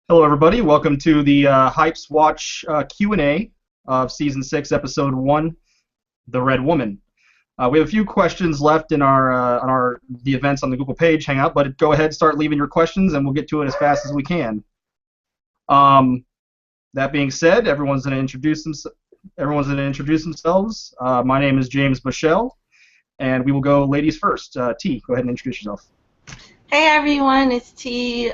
Hello, everybody. Welcome to the Hypes Watch Q&A of Season 6, Episode 1, The Red Woman. We have a few questions left in our the events on the Google page Hangout, but go ahead, start leaving your questions, and we'll get to it as fast as we can. That being said, everyone's going to introduce themselves. My name is James Michelle, and we will go ladies first. T, go ahead and introduce yourself. Hey everyone, it's T.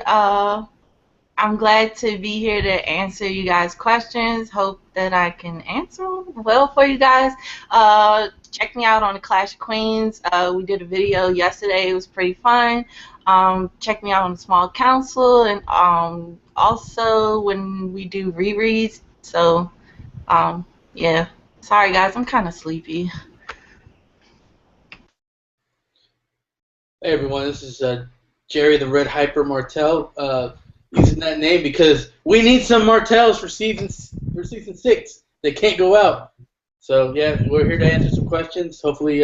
I'm glad to be here to answer you guys' questions. Hope that I can answer them well for you guys. Check me out on the Clash of Queens. We did a video yesterday. It was pretty fun. Check me out on the Small Council and also when we do rereads. So, yeah. Sorry guys, I'm kind of sleepy. Hey everyone, this is Jerry the Red Hyper Martell. Using that name because we need some Martells for season 6. They can't go out. So yeah, we're here to answer some questions. Hopefully,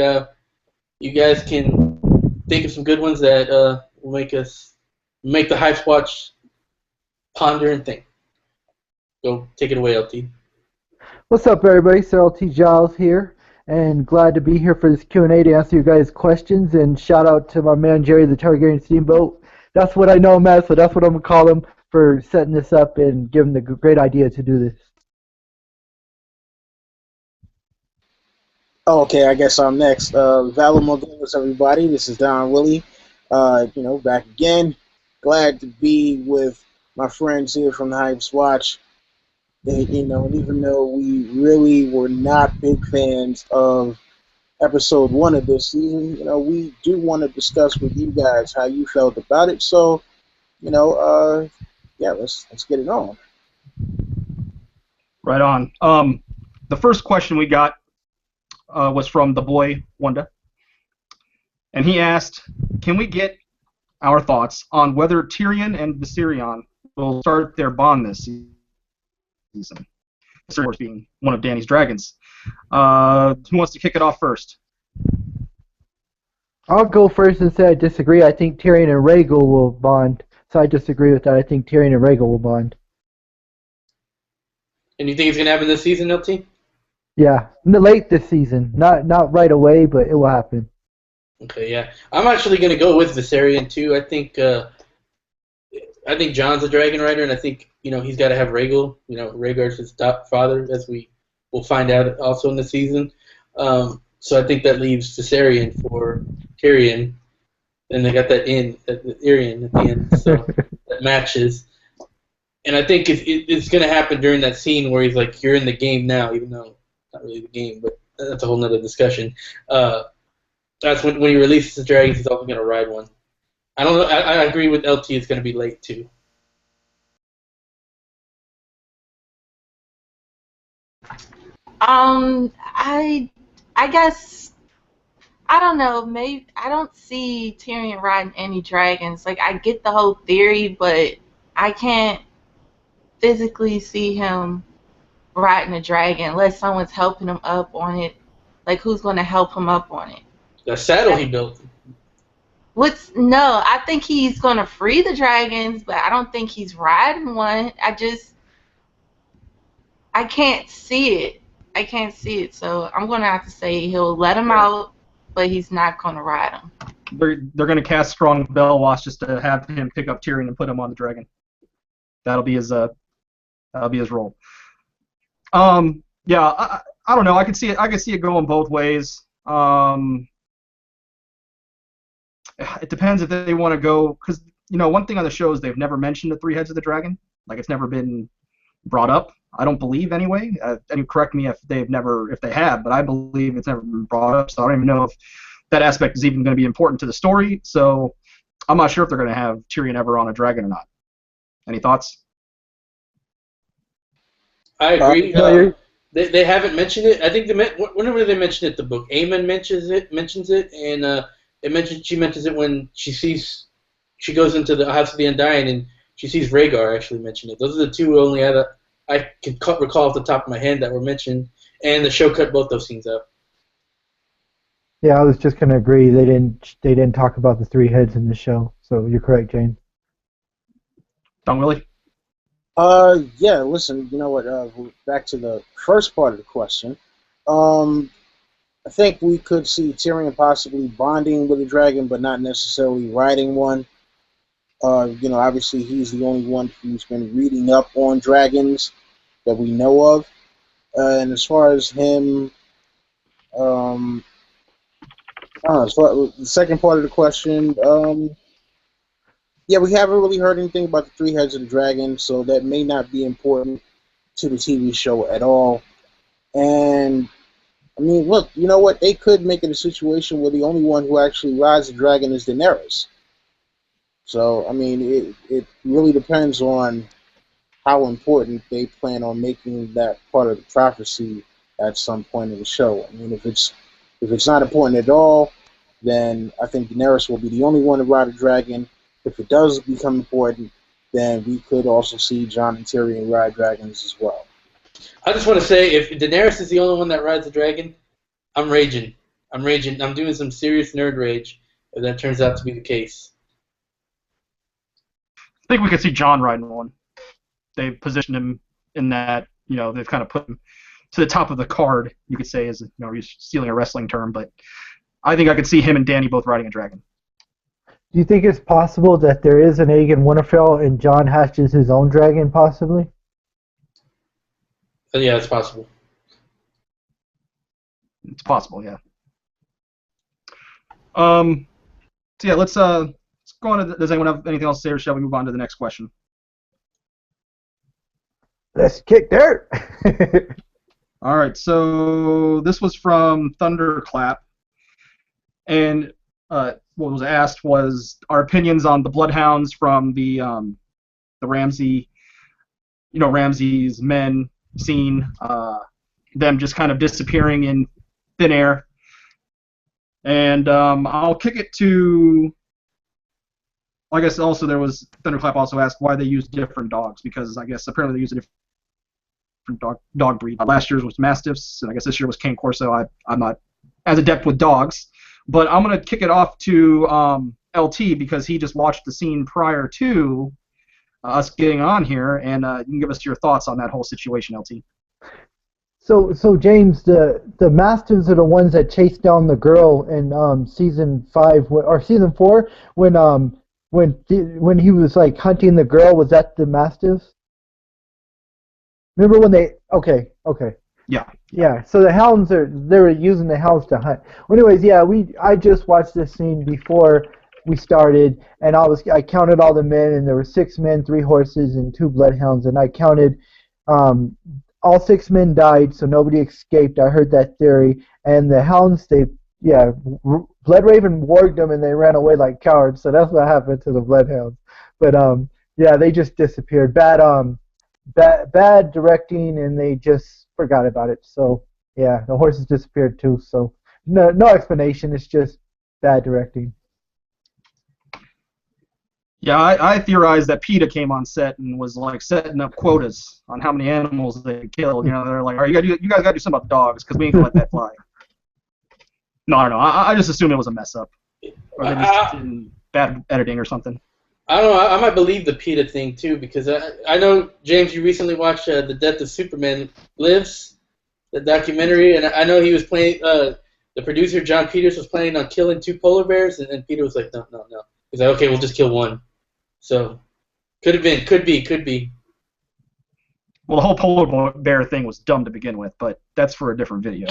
you guys can think of some good ones that will make the Hypes Watch ponder and think. Go take it away, LT. What's up, everybody? Sir LT Giles here, and glad to be here for this Q&A to answer you guys' questions. And shout out to my man Jerry, the Targaryen Steamboat. That's what I know him as, so that's what I'm gonna call him for setting this up and giving the great idea to do this. Okay, I guess I'm next. Valor Morgulis, everybody. This is Don Willie. Back again. Glad to be with my friends here from the Hypes Watch. And even though we really were not big fans of episode 1 of this season, we do want to discuss with you guys how you felt about it. So, let's get it on. Right on. The first question we got was from the boy Wanda, and he asked, "Can we get our thoughts on whether Tyrion and Viserion will start their bond this season?" Of course, being one of Dany's dragons. Who wants to kick it off first? I'll go first and say I disagree. I think Tyrion and Rhaegal will bond. So I disagree with that. I think Tyrion and Rhaegal will bond. And you think it's gonna happen this season, LT? Yeah, late this season. Not right away, but it will happen. Okay, yeah. I'm actually gonna go with Viserion too. I think Jon's a dragon rider, and I think he's got to have Rhaegal. Rhaegar's his top father, as we will find out also in the season. So I think that leaves Viserion for Tyrion, and they got that Tyrion at the end, so that matches. And I think it's going to happen during that scene where he's like, "You're in the game now," even though it's not really the game, but that's a whole nother discussion. That's when he releases the dragons, he's also going to ride one. I don't know. I agree with LT. It's going to be late too. I guess I don't know. Maybe I don't see Tyrion riding any dragons. Like I get the whole theory, but I can't physically see him riding a dragon unless someone's helping him up on it. Like who's going to help him up on it? The saddle he built. No, I think he's gonna free the dragons, but I don't think he's riding one. I can't see it. I can't see it, so I'm gonna have to say he'll let him out, but he's not gonna ride him. They're going to cast Strong Belwas just to have him pick up Tyrion and put him on the dragon. That'll be his role. Yeah, I don't know. I can see it going both ways. It depends if they want to go, because one thing on the show is they've never mentioned the 3 heads of the dragon. Like it's never been brought up. I don't believe anyway. And correct me if they have, but I believe it's never been brought up. So I don't even know if that aspect is even going to be important to the story. So I'm not sure if they're going to have Tyrion ever on a dragon or not. Any thoughts? I agree. They haven't mentioned it. I think whenever they mention it, the book Aemon mentions it, and she mentions it when she goes into the House of the Undying and she sees Rhaegar actually mention it. Those are the two only I can recall off the top of my head that were mentioned, and the show cut both those scenes out. Yeah, I was just gonna agree. They didn't talk about the 3 heads in the show. So you're correct, Jane. Don Willie? Yeah, listen, you know what? Back to the first part of the question. Um, I think we could see Tyrion possibly bonding with a dragon, but not necessarily riding one. Obviously, he's the only one who's been reading up on dragons that we know of. And as far as him, um, I don't know, as far, the second part of the question, yeah, we haven't really heard anything about the three heads of the dragon, so that may not be important to the TV show at all. And I mean, look, you know what? They could make it a situation where the only one who actually rides the dragon is Daenerys. So, I mean, it really depends on how important they plan on making that part of the prophecy at some point in the show. I mean, if it's not important at all, then I think Daenerys will be the only one to ride a dragon. If it does become important, then we could also see Jon and Tyrion ride dragons as well. I just want to say, if Daenerys is the only one that rides a dragon, I'm raging. I'm raging. I'm doing some serious nerd rage if that turns out to be the case. I think we could see John riding one. They've positioned him in that, they've kind of put him to the top of the card, you could say, as he's stealing a wrestling term, but I think I could see him and Danny both riding a dragon. Do you think it's possible that there is an Aegon Winterfell and Jon hatches his own dragon, possibly? Yeah, it's possible. It's possible, yeah. So yeah, let's go on. Does anyone have anything else to say, or shall we move on to the next question? Let's kick dirt. All right, so this was from Thunderclap, and what was asked was our opinions on the Bloodhounds from the Ramsay, Ramsay's men scene, them just kind of disappearing in thin air, and I'll kick it to. I guess also there was Thunderclap also asked why they use different dogs, because I guess apparently they use a different dog breed. Last year's was Mastiffs, and I guess this year was Cane Corso. I'm not as adept with dogs, but I'm gonna kick it off to LT because he just watched the scene prior to us getting on here, and you can give us your thoughts on that whole situation, LT. So James, the Mastiffs are the ones that chased down the girl in season 5 or season 4 when he was like hunting the girl. Was that the Mastiffs? Remember when they? Okay. Yeah. So the hounds they were using the hounds to hunt. Well, anyways, yeah, I just watched this scene before we started, and I counted all the men, and there were 6 men, 3 horses, and 2 bloodhounds, and I counted. All 6 men died, so nobody escaped. I heard that theory, and the hounds, Bloodraven warged them, and they ran away like cowards. So that's what happened to the bloodhounds. But yeah, they just disappeared. Bad directing, and they just forgot about it. So yeah, the horses disappeared too. So no explanation. It's just bad directing. Yeah, I theorized that PETA came on set and was like setting up quotas on how many animals they killed. They're like, all right, you guys got to do something about dogs because we ain't gonna let that fly. No, I don't know. I just assumed it was a mess up, or they just did bad editing or something. I don't know. I might believe the PETA thing too, because I know, James, you recently watched The Death of Superman Lives, the documentary, and I know he was playing. The producer John Peters was planning on killing 2 polar bears, and Peter was like, no. He's like, okay, we'll just kill 1. So could be. Well, the whole polar bear thing was dumb to begin with, but that's for a different video.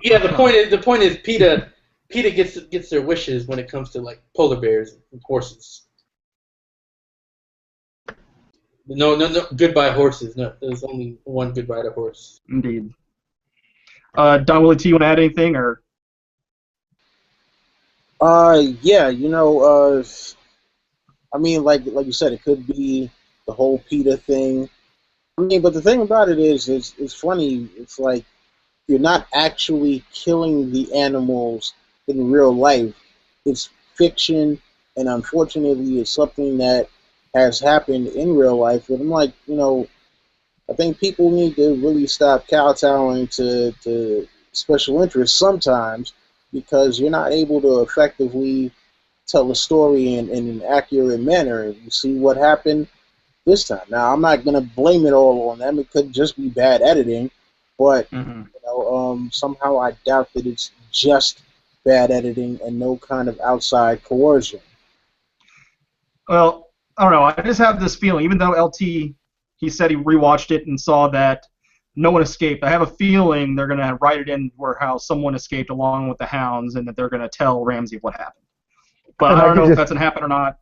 Yeah, the point is PETA gets their wishes when it comes to like polar bears and horses. No, goodbye horses. No, there's only one goodbye to horse. Indeed. Don Willie T, you want to add anything, or? Yeah, I mean, like you said, it could be the whole PETA thing. I mean, but the thing about it is it's funny. It's like you're not actually killing the animals in real life. It's fiction, and unfortunately, it's something that has happened in real life. And I'm like, I think people need to really stop kowtowing to special interests sometimes, because you're not able to effectively tell a story in an accurate manner. You see what happened this time. Now, I'm not gonna blame it all on them. It could just be bad editing, but somehow I doubt that it's just bad editing and no kind of outside coercion. Well, I don't know. I just have this feeling, even though LT, he said he rewatched it and saw that no one escaped. I have a feeling they're going to write it in where how someone escaped along with the hounds, and that they're going to tell Ramsey what happened. But And I don't know if just, that's going to happen or not.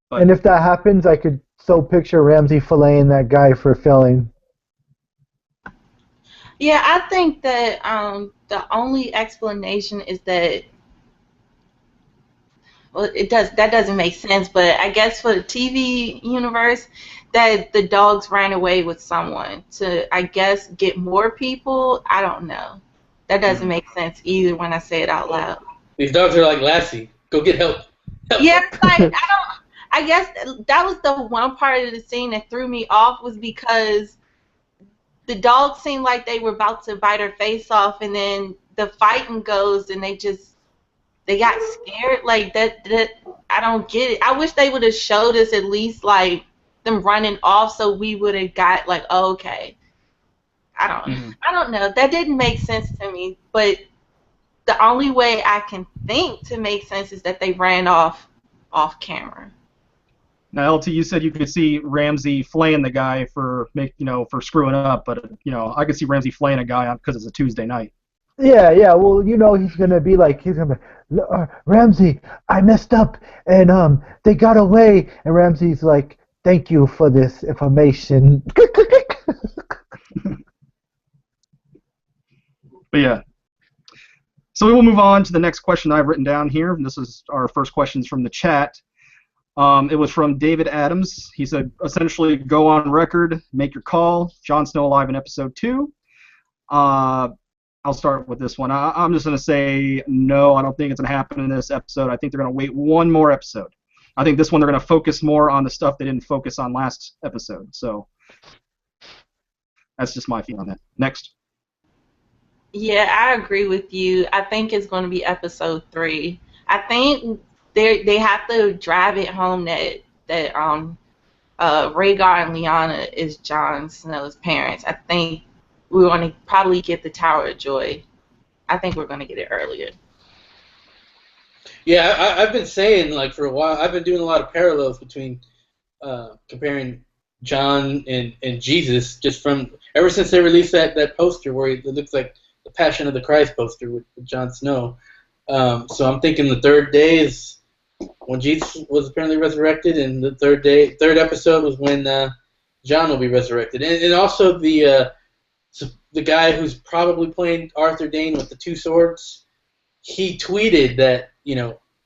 But, and if that happens, I could so picture Ramsey filleting that guy for failing. Yeah, I think that the only explanation is that, well, that doesn't make sense, but I guess for the TV universe, that the dogs ran away with someone to, I guess, get more people. I don't know. That doesn't make sense either when I say it out loud. These dogs are like Lassie. Go get help. Yeah, it's like I guess that was the one part of the scene that threw me off, was because the dogs seemed like they were about to bite her face off, and then the fighting goes, and they got scared. Like that I don't get it. I wish they would have showed us at least like them running off, so we would have got like, oh, okay. I don't know. That didn't make sense to me. But the only way I can think to make sense is that they ran off camera. now, LT, you said you could see Ramsey flaying the guy for for screwing up, but I could see Ramsey flaying a guy because it's a Tuesday night. Yeah. Well, he's gonna be like, Ramsey, I messed up, and they got away, and Ramsey's like, thank you for this information. But yeah. So we will move on to the next question I've written down here. And this is our first questions from the chat. It was from David Adams. He said, essentially, go on record, make your call. Jon Snow alive in episode 2. I'll start with this one. I'm just going to say no, I don't think it's going to happen in this episode. I think they're going to wait one more episode. I think this one they're going to focus more on the stuff they didn't focus on last episode. So that's just my feeling on that. Next. Yeah, I agree with you. I think it's going to be episode 3. I think they have to drive it home that Rhaegar and Lyanna is Jon Snow's parents. I think we're going to probably get the Tower of Joy. I think we're going to get it earlier. Yeah, I've been saying, like, for a while, I've been doing a lot of parallels between comparing Jon and Jesus, just from ever since they released that poster where it looks like the Passion of the Christ poster with Jon Snow. So I'm thinking the third day is when Jesus was apparently resurrected, and the third episode was when Jon will be resurrected. And also the guy who's probably playing Arthur Dayne with the 2 swords, he tweeted that,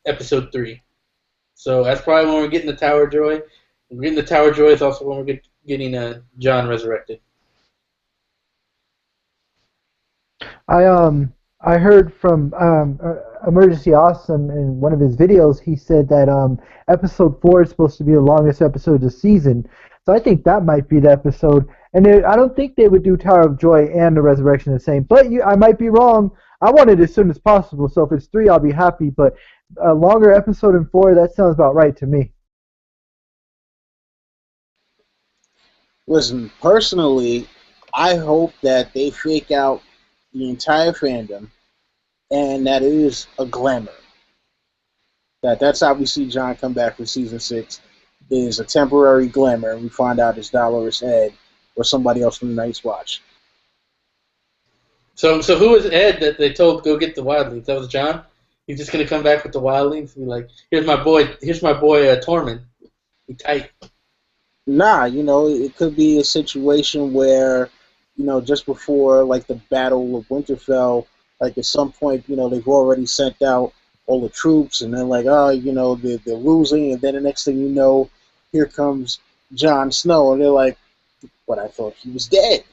episode 3. So that's probably when we're getting the Tower of Joy. We're getting the Tower of Joy is also when we're getting Jon resurrected. I heard from Emergency Awesome in one of his videos. He said that episode 4 is supposed to be the longest episode of the season. So I think that might be the episode. And I don't think they would do Tower of Joy and the Resurrection the same. But I might be wrong. I want it as soon as possible. So if it's 3, I'll be happy. But a longer episode in 4, that sounds about right to me. Listen, personally, I hope that they fake out the entire fandom and that it is a glamour. That's how we see Jon come back for season 6. It is a temporary glamour, and we find out it's Dolorous Ed or somebody else from the Night's Watch. So who was Ed that they told go get the wildlings? That was Jon? He's just gonna come back with the wildlings and be like, here's my boy Tormund. Be tight. Nah, it could be a situation where, just before like the Battle of Winterfell, like at some point, they've already sent out all the troops, and then like, they're losing, and then the next thing you know, here comes Jon Snow, and they're like, but I thought he was dead.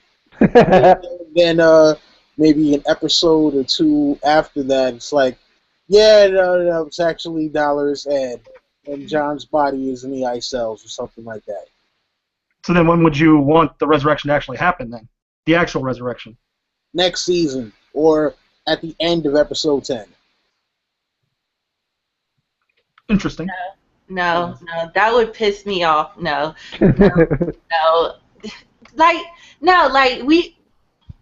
Then maybe an episode or 2 after that, it's like, yeah, no, it's actually Dolorous Ed, and Jon's body is in the ice cells or something like that. So then when would you want the resurrection to actually happen then? The actual resurrection? Next season, or at the end of episode 10. Interesting. no, that would piss me off. No, no, like no, like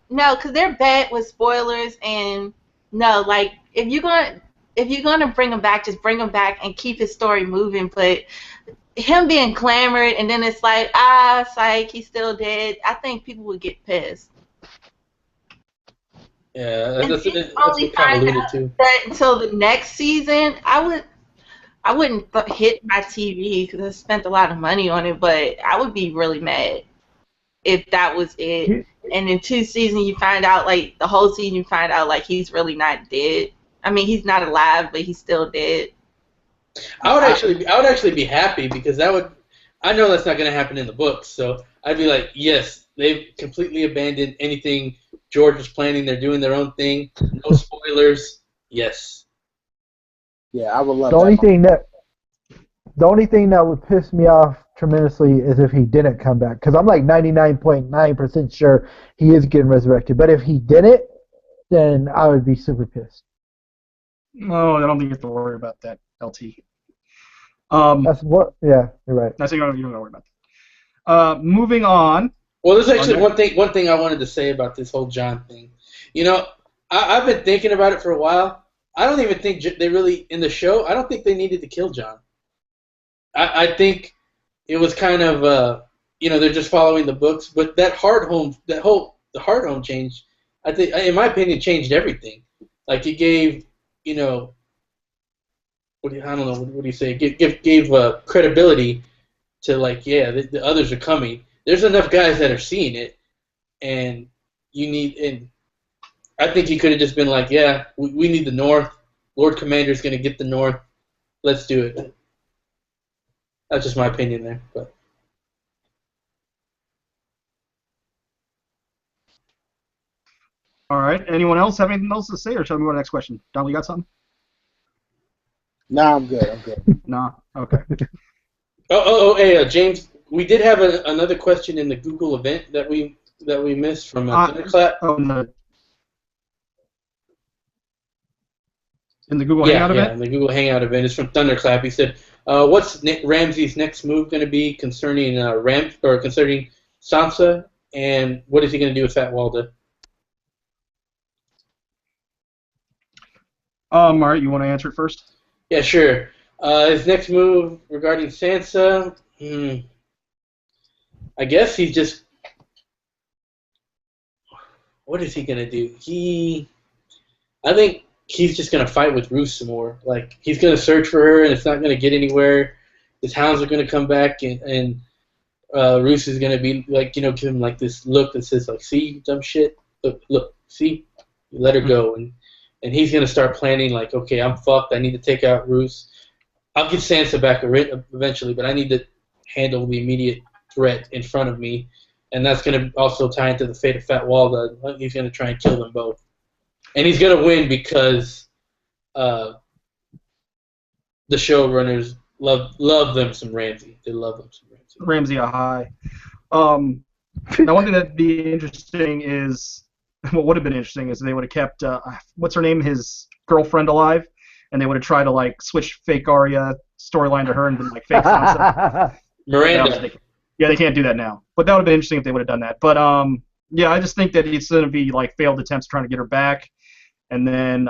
no, because they're bad with spoilers, and no, like if you're gonna bring him back, just bring him back and keep his story moving. But him being clamored, and then it's like, psych, he's still dead. I think people would get pissed. Yeah, And that's then that's only what Tom find alluded out to. that until the next season, I wouldn't hit my TV because I spent a lot of money on it, but I would be really mad if that was it. And in 2 seasons, you find out, like, the whole season, you find out, like, he's really not dead. I mean, he's not alive, but he's still dead. I would actually be happy because I know that's not going to happen in the books, so I'd be like, yes, they've completely abandoned anything George was planning. They're doing their own thing. No spoilers. Yes. Yeah, I would love The that. only thing that would piss me off tremendously is if he didn't come back, because I'm like 99.9% sure he is getting resurrected. But if he didn't, then I would be super pissed. No, I don't think you have to worry about that, LT. That's what. Yeah, you're right. I think you don't gotta worry about that. Moving on. Well, there's actually one thing I wanted to say about this whole John thing. You know, I've been thinking about it for a while. I don't even think they really, in the show, I don't think they needed to kill John. I think it was kind of, they're just following the books. But the hard home change, I think, in my opinion, changed everything. Like, it gave, I don't know, what do you say? Gave credibility to, like, yeah, the others are coming. There's enough guys that are seeing it, and I think he could have just been like, yeah, we need the North. Lord Commander's going to get the North. Let's do it. That's just my opinion there. But All right. Anyone else have anything else to say, or shall we move on to the next question? Donald, you got something? Nah, I'm good. Nah. Okay. Hey, James, we did have another question in the Google event that we missed from Thunderclap. In the Google Hangout event? Yeah, in the Google Hangout event. It's from Thunderclap. He said, what's Ramsey's next move going to be concerning concerning Sansa, and what is he going to do with Fat Walda? All right, you want to answer it first? Yeah, sure. His next move regarding Sansa, I guess he's just... What is he going to do? I think he's just going to fight with Roose some more. Like, he's going to search for her, and it's not going to get anywhere. His hounds are going to come back, and Roose is going to be, like, give him, like, this look that says, like, see, you dumb shit? Look, see? You let her go. And he's going to start planning, like, okay, I'm fucked. I need to take out Roose. I'll get Sansa back eventually, but I need to handle the immediate threat in front of me. And that's going to also tie into the fate of Fat Walda. He's going to try and kill them both. And he's going to win because the showrunners love them some Ramsey. They love them some Ramsey. Ramsey a high. Now, one thing that'd be interesting is, what would have been interesting is they would have kept, what's her name, his girlfriend alive, and they would have tried to, like, switch fake Arya storyline to her and been like fake Sansa. Miranda. Yeah, they can't do that now. But that would have been interesting if they would have done that. But, yeah, I just think that it's going to be, like, failed attempts trying to get her back. And then,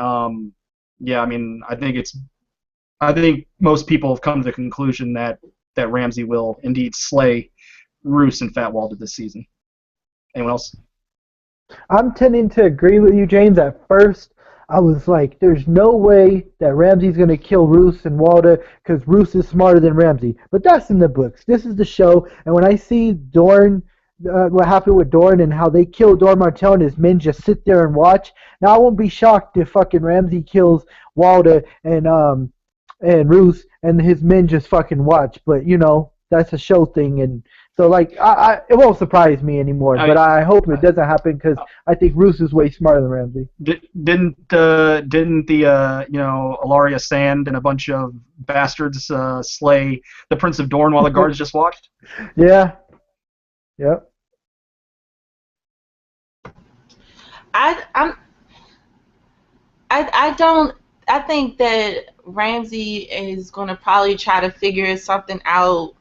yeah, I mean, I think most people have come to the conclusion that Ramsey will indeed slay Roose and Fat Walda this season. Anyone else? I'm tending to agree with you, James. At first, I was like, there's no way that Ramsey's going to kill Roose and Walda because Roose is smarter than Ramsey. But that's in the books. This is the show. And when I see Dorne, what happened with Dorne and how they killed Dorne Martell and his men just sit there and watch, now I won't be shocked if fucking Ramsey kills Walda and Roose and his men just fucking watch. But, that's a show thing, and so, like, it won't surprise me anymore. But I hope it doesn't happen because I think Roose is way smarter than Ramsey. Didn't the Ilaria Sand and a bunch of bastards slay the Prince of Dorne while the guards just watched? Yeah. Yep. I I think that Ramsey is going to probably try to figure something out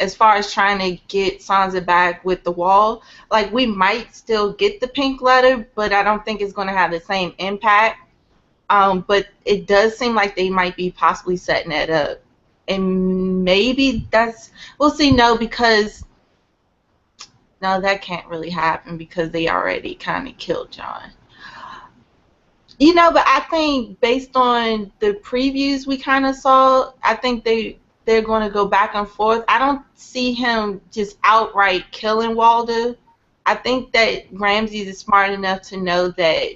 as far as trying to get Sansa back with the wall. Like, we might still get the pink letter, but I don't think it's going to have the same impact. But it does seem like they might be possibly setting it up. And maybe we'll see. No, because, no, that can't really happen because they already kind of killed Jon. But I think based on the previews we kind of saw, I think they're going to go back and forth. I don't see him just outright killing Walder. I think that Ramsay is smart enough to know that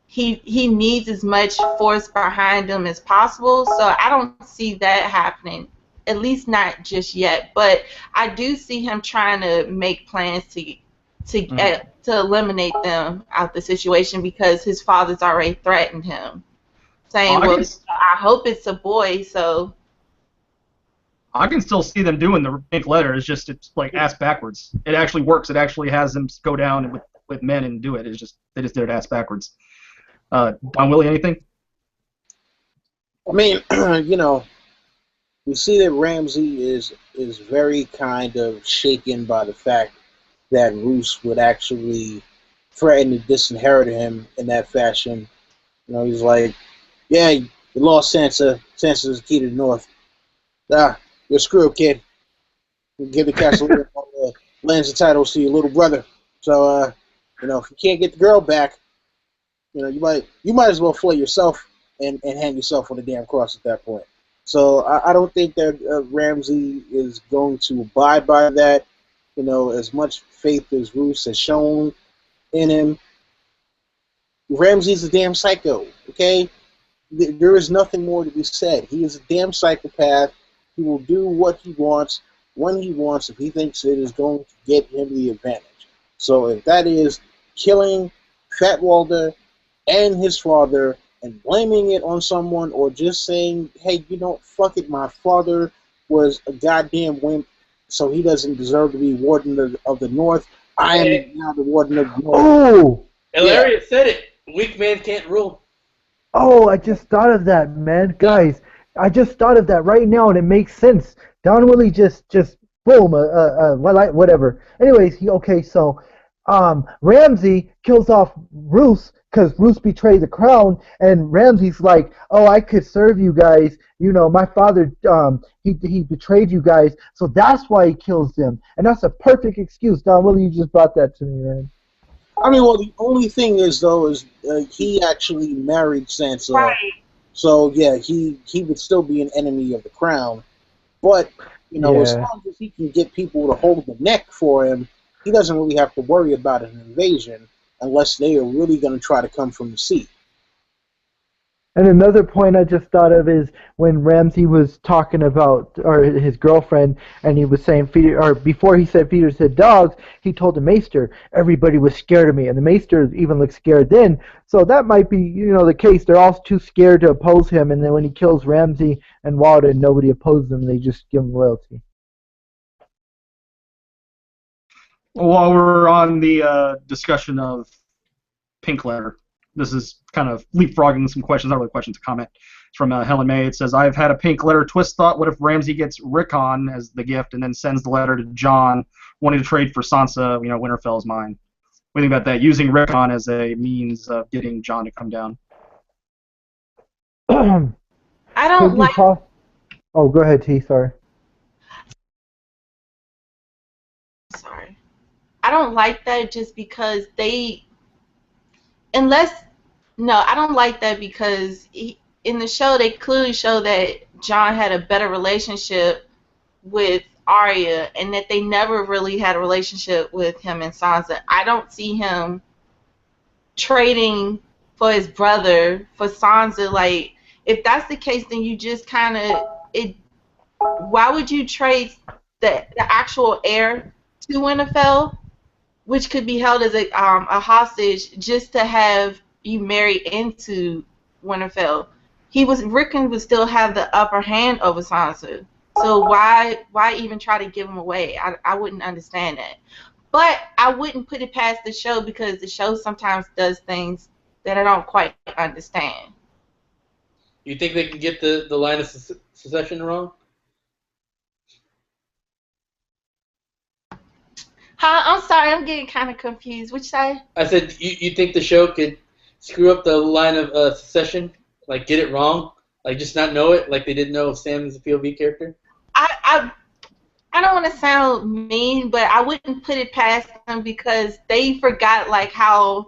he needs as much force behind him as possible. So I don't see that happening, at least not just yet. But I do see him trying to make plans to eliminate them out the situation because his father's already threatened him, saying, "Well, I hope it's a boy." So I can still see them doing the pink letter. It's like ass backwards. It actually works. It actually has them go down with men and do it. They just did it ass backwards. Don Willie, anything? I mean, we see that Ramsay is very kind of shaken by the fact that Roose would actually threaten to disinherit him in that fashion. He's like, yeah, you lost Sansa. Sansa's the key to the North. You're screwed, kid. You give the castle all the lands and titles to your little brother. So, if you can't get the girl back, you might as well flay yourself and hang yourself on the damn cross at that point. So I don't think that Ramsay is going to abide by that. As much faith as Roose has shown in him, Ramsay's a damn psycho, okay? There is nothing more to be said. He is a damn psychopath. He will do what he wants, when he wants, if he thinks it is going to get him the advantage. So if that is killing Fat Walder and his father and blaming it on someone, or just saying, hey, fuck it, my father was a goddamn wimp, so he doesn't deserve to be Warden of the North. I am now the Warden of the North. Oh! Illyria said it. Weak man can't rule. Oh, I just thought of that, man. Guys, I just thought of that right now, and it makes sense. Don Willie just boom, whatever. Anyways, so Ramsay kills off Roose because Roose betrayed the crown, and Ramsay's like, oh, I could serve you guys. My father, he betrayed you guys, so that's why he kills them. And that's a perfect excuse. Don Willie, you just brought that to me, man. I mean, well, the only thing is, though, is he actually married Sansa. right. So, yeah, he would still be an enemy of the crown. But, as long as he can get people to hold the neck for him, he doesn't really have to worry about an invasion unless they are really going to try to come from the sea. And another point I just thought of is when Ramsay was talking about, or his girlfriend, and he was saying, before he said feeders said dogs, he told the maester, everybody was scared of me, and the maester even looked scared then. So that might be, the case. They're all too scared to oppose him, and then when he kills Ramsay and Walden, nobody opposes him. They just give him loyalty. While we're on the discussion of pink letter, this is kind of leapfrogging some questions, not really questions, a comment. It's from Helen May. It says, I've had a pink letter twist thought. What if Ramsay gets Rickon as the gift and then sends the letter to Jon wanting to trade for Sansa, Winterfell's mine? What do you think about that? Using Rickon as a means of getting Jon to come down. I don't like... Oh, go ahead, T, sorry. Sorry. I don't like that just because I don't like that because in the show they clearly show that Jon had a better relationship with Arya and that they never really had a relationship with him and Sansa. I don't see him trading for his brother for Sansa. Like, if that's the case, then you just kind of why would you trade the actual heir to Winterfell, which could be held as a hostage, just to have you marry into Winterfell? Rickon would still have the upper hand over Sansa. So why even try to give him away? I wouldn't understand that. But I wouldn't put it past the show because the show sometimes does things that I don't quite understand. You think they can get the line of succession wrong? Huh? I'm sorry, I'm getting kind of confused. Which side? I said you think the show could screw up the line of succession, like get it wrong, like just not know it, like they didn't know Sam is a POV character? I I don't want to sound mean, but I wouldn't put it past them because they forgot like how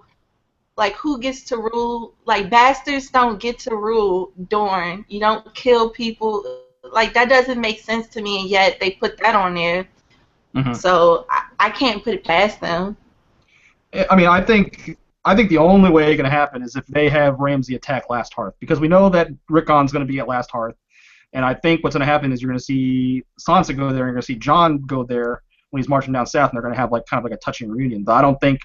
like who gets to rule. Like bastards don't get to rule Dorne. You don't kill people. Like that doesn't make sense to me, and yet they put that on there. Mhm. So I can't put it past them. I mean, I think the only way it can happen is if they have Ramsay attack Last Hearth, because we know that Rickon's going to be at Last Hearth, and I think what's going to happen is you're going to see Sansa go there, and you're going to see Jon go there when he's marching down south, and they're going to have like kind of like a touching reunion. But I don't think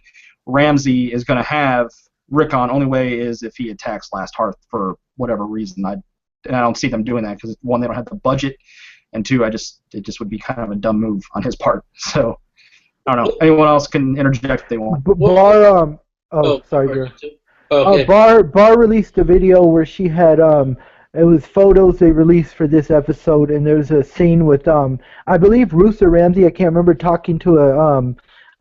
Ramsay is going to have Rickon. Only way is if he attacks Last Hearth for whatever reason. I don't see them doing that because one, they don't have the budget, and two, it just would be kind of a dumb move on his part. So I don't know. Anyone else can interject if they want. Bar sorry, girl. Okay. Bar released a video where she had it was photos they released for this episode, and there's a scene with I believe Roose or Ramsey, I can't remember, talking to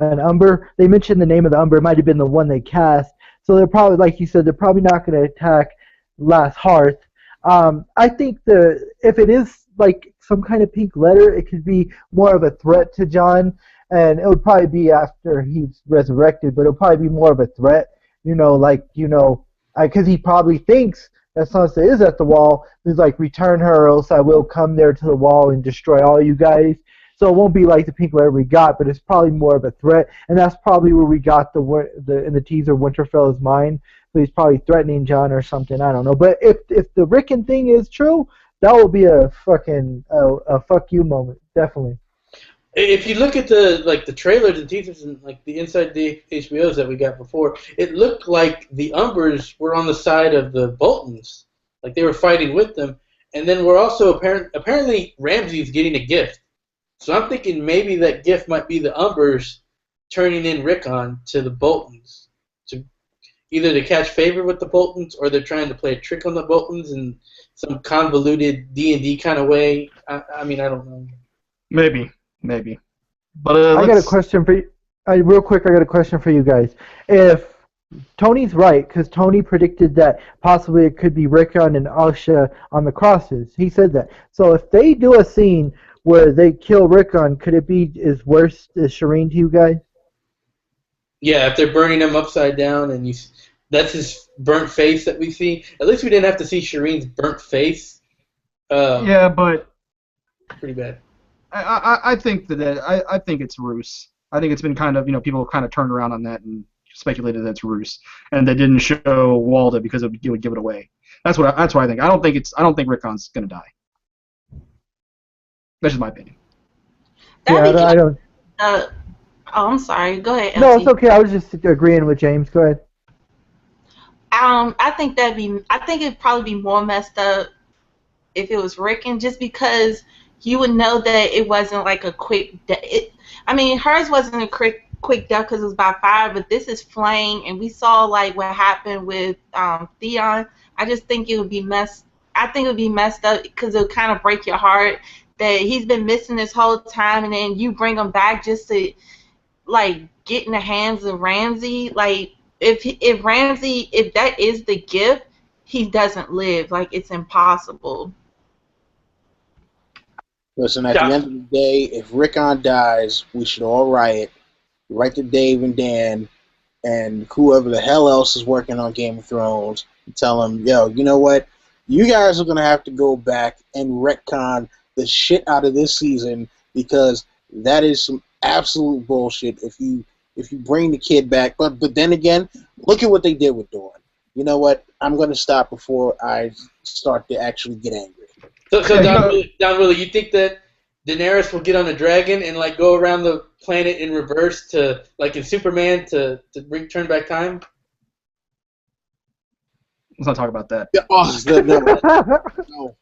an Umber. They mentioned the name of the Umber. It might have been the one they cast. So they're probably, like you said, they're probably not going to attack Last Hearth. I think if it is like some kind of pink letter, it could be more of a threat to Jon, and it would probably be after he's resurrected, but it'll probably be more of a threat, because he probably thinks that Sansa is at the wall. He's like, return her or else I will come there to the wall and destroy all you guys. So it won't be like the pink letter we got, but it's probably more of a threat, and that's probably where we got the in the teaser Winterfell is mine. So he's probably threatening Jon or something. I don't know. But if the Rickon thing is true, that will be a fucking a fuck you moment, definitely. If you look at the trailers and teasers and like the inside the HBOs that we got before, it looked like the Umbers were on the side of the Boltons, like they were fighting with them. And then we're also apparently Ramsay's getting a gift, so I'm thinking maybe that gift might be the Umbers turning in Rickon to the Boltons, to either to catch favor with the Boltons or they're trying to play a trick on the Boltons in some convoluted D&D kind of way. I mean, I don't know. Maybe. But I got a question for you. Real quick, I got a question for you guys. If Tony's right, because Tony predicted that possibly it could be Rickon and Asha on the crosses. He said that. So if they do a scene where they kill Rickon, could it be as worse as Shireen to you guys? Yeah, if they're burning him upside down and that's his burnt face that we see. At least we didn't have to see Shireen's burnt face. Yeah, but pretty bad. I think I think it's Roose. I think it's been kind of, people kind of turned around on that and speculated that it's Roose, and they didn't show Walda because it would give it away. That's what I think. I don't think Rickon's gonna die. That's just my opinion. I don't. Oh, I'm sorry. Go ahead. No, LT. it's okay. I was just agreeing with James. Go ahead. I think it'd probably be more messed up if it was Rickon, just because you would know that it wasn't like a quick hers wasn't a quick death because it was by fire, but this is flame, and we saw like what happened with Theon. I just think it would be messed up because it would kind of break your heart that he's been missing this whole time, and then you bring him back just to like get in the hands of Ramsay. Like if Ramsay, if that is the gift, he doesn't live. Like it's impossible. Listen, at the end of the day, if Rickon dies, we should all riot. Write to Dave and Dan and whoever the hell else is working on Game of Thrones and tell them, yo, you know what? You guys are going to have to go back and retcon the shit out of this season because that is some absolute bullshit if you bring the kid back. But then again, look at what they did with Dawn. You know what? I'm going to stop before I start to actually get angry. So Don Willie, you think that Daenerys will get on a dragon and like go around the planet in reverse to like in Superman to turn back time? Let's not talk about that.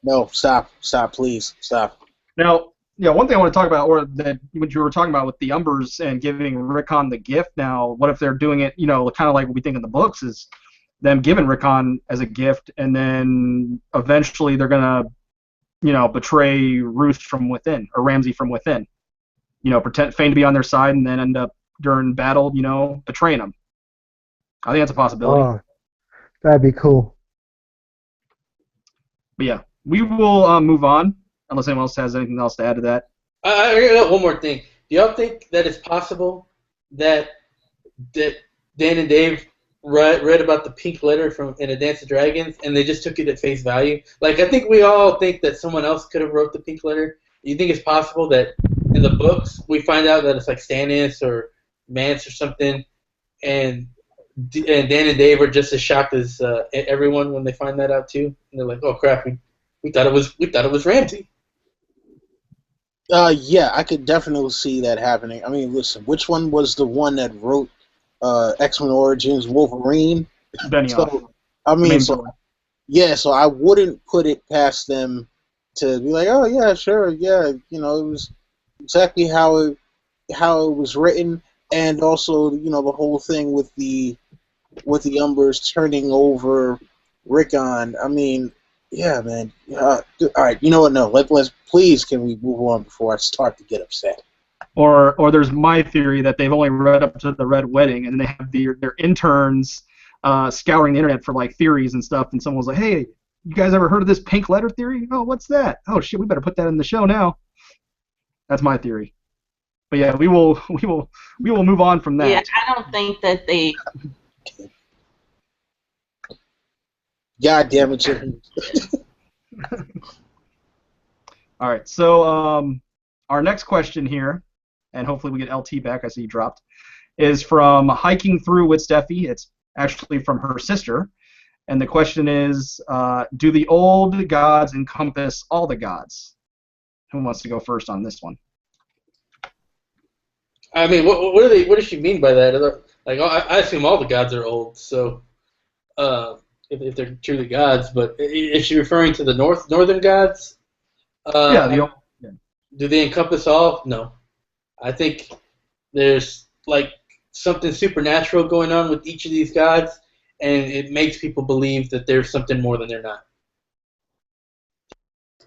No, stop, please, stop. Now, one thing I want to talk about, or that what you were talking about with the Umbers and giving Rickon the gift. Now, what if they're doing it, kind of like what we think in the books is, them giving Rickon as a gift, and then eventually they're gonna, betray Ruth from within, or Ramsay from within. Feign to be on their side, and then end up during battle, betraying them. I think that's a possibility. Oh, that'd be cool. But yeah, we will move on, unless anyone else has anything else to add to that. I got one more thing. Do y'all think that it's possible that Dan and Dave read about the pink letter from in A Dance of Dragons and they just took it at face value? Like, I think we all think that someone else could have wrote the pink letter. You think it's possible that in the books we find out that it's like Stannis or Mance or something, and Dan and Dave are just as shocked as everyone when they find that out too, and they're like, "Oh crap, we thought it was Ramsay." Yeah, I could definitely see that happening. I mean, listen, which one was the one that wrote X-Men Origins Wolverine? Benioff. So, I mean, so I wouldn't put it past them to be like, oh yeah, sure, yeah, it was exactly how it was written, and also the whole thing with the Umbers turning over Rickon. I mean, yeah, man. All right, you know what? No, let's please, can we move on before I start to get upset? Or there's my theory that they've only read up to the Red Wedding, and they have their interns scouring the internet for like theories and stuff, and someone was like, "Hey, you guys ever heard of this pink letter theory? Oh, what's that? Oh shit, we better put that in the show now." That's my theory. But yeah, we will move on from that. Yeah, I don't think that they. God damn it, Jim. All right, so our next question here, and hopefully we get LT back. I see he dropped. Is from Hiking Through with Steffi. It's actually from her sister, and the question is, do the old gods encompass all the gods? Who wants to go first on this one? I mean, what does she mean by that? Like, I assume all the gods are old, so if they're truly gods. But is she referring to the northern gods? Yeah. Do they encompass all? No. I think there's like something supernatural going on with each of these gods, and it makes people believe that there's something more than they're not.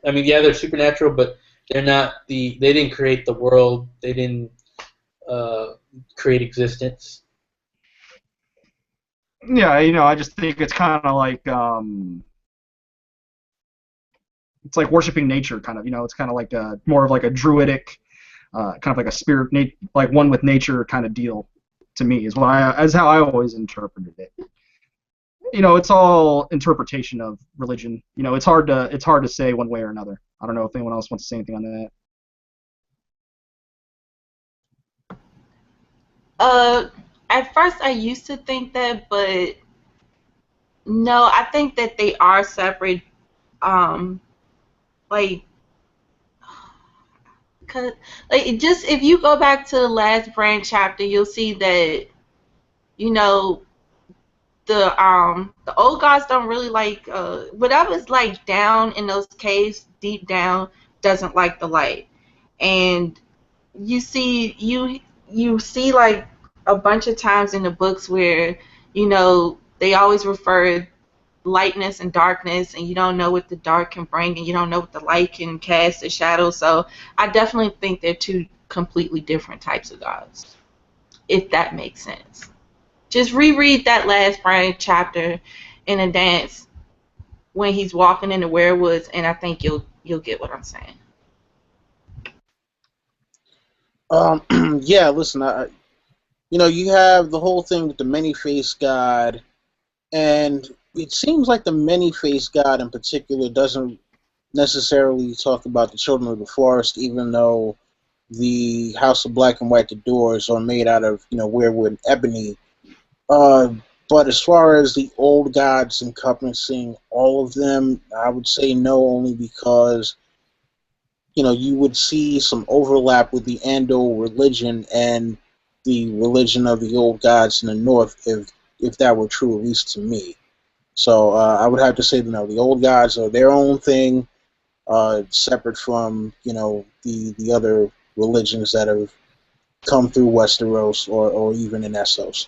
I mean, yeah, they're supernatural, but they're not they didn't create the world. They didn't create existence. Yeah, I just think it's kind of like it's like worshiping nature, kind of. It's kind of like more of like a druidic, kind of like a spirit, like one with nature kind of deal. To me, is how I always interpreted it. It's all interpretation of religion. It's hard to say one way or another. I don't know if anyone else wants to say anything on that. At first I used to think that, but no, I think that they are separate. Like, just if you go back to the last brand chapter, you'll see that, the old gods don't really like whatever's like down in those caves, deep down, doesn't like the light, and you see like a bunch of times in the books where they always refer lightness and darkness, and you don't know what the dark can bring, and you don't know what the light can cast a shadow. So I definitely think they're two completely different types of gods, if that makes sense. Just reread that last Brian chapter in A Dance when he's walking in the werewoods, and I think you'll get what I'm saying. Yeah, listen, you have the whole thing with the many-faced god, and it seems like the many-faced god in particular doesn't necessarily talk about the children of the forest, even though the House of Black and White, the doors are made out of weirwood and ebony. But as far as the old gods encompassing all of them, I would say no, only because you would see some overlap with the Andal religion and the religion of the old gods in the north, if that were true, at least to me. So I would have to say, the old gods are their own thing, separate from the other religions that have come through Westeros or even in Essos.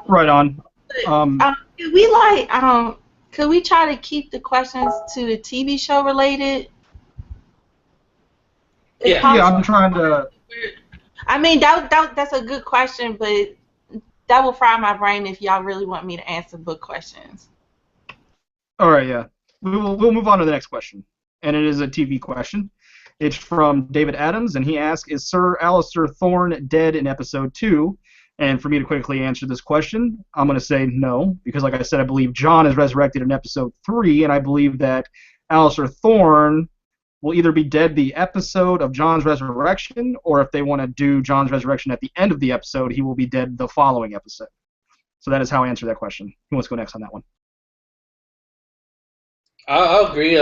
Right on. Could we like could we try to keep the questions to the TV show related? If Yeah. Yeah, possible. I'm trying to. I mean that's a good question, but that will fry my brain if y'all really want me to answer book questions. All right, yeah. We'll move on to the next question, and it is a TV question. It's from David Adams, and he asks, "Is Sir Alistair Thorne dead in episode 2?" And for me to quickly answer this question, I'm going to say no, because like I said, I believe Jon is resurrected in episode 3, and I believe that Alistair Thorne will either be dead the episode of Jon's resurrection, or if they want to do Jon's resurrection at the end of the episode, he will be dead the following episode. So that is how I answer that question. Who wants to go next on that one? I'll agree.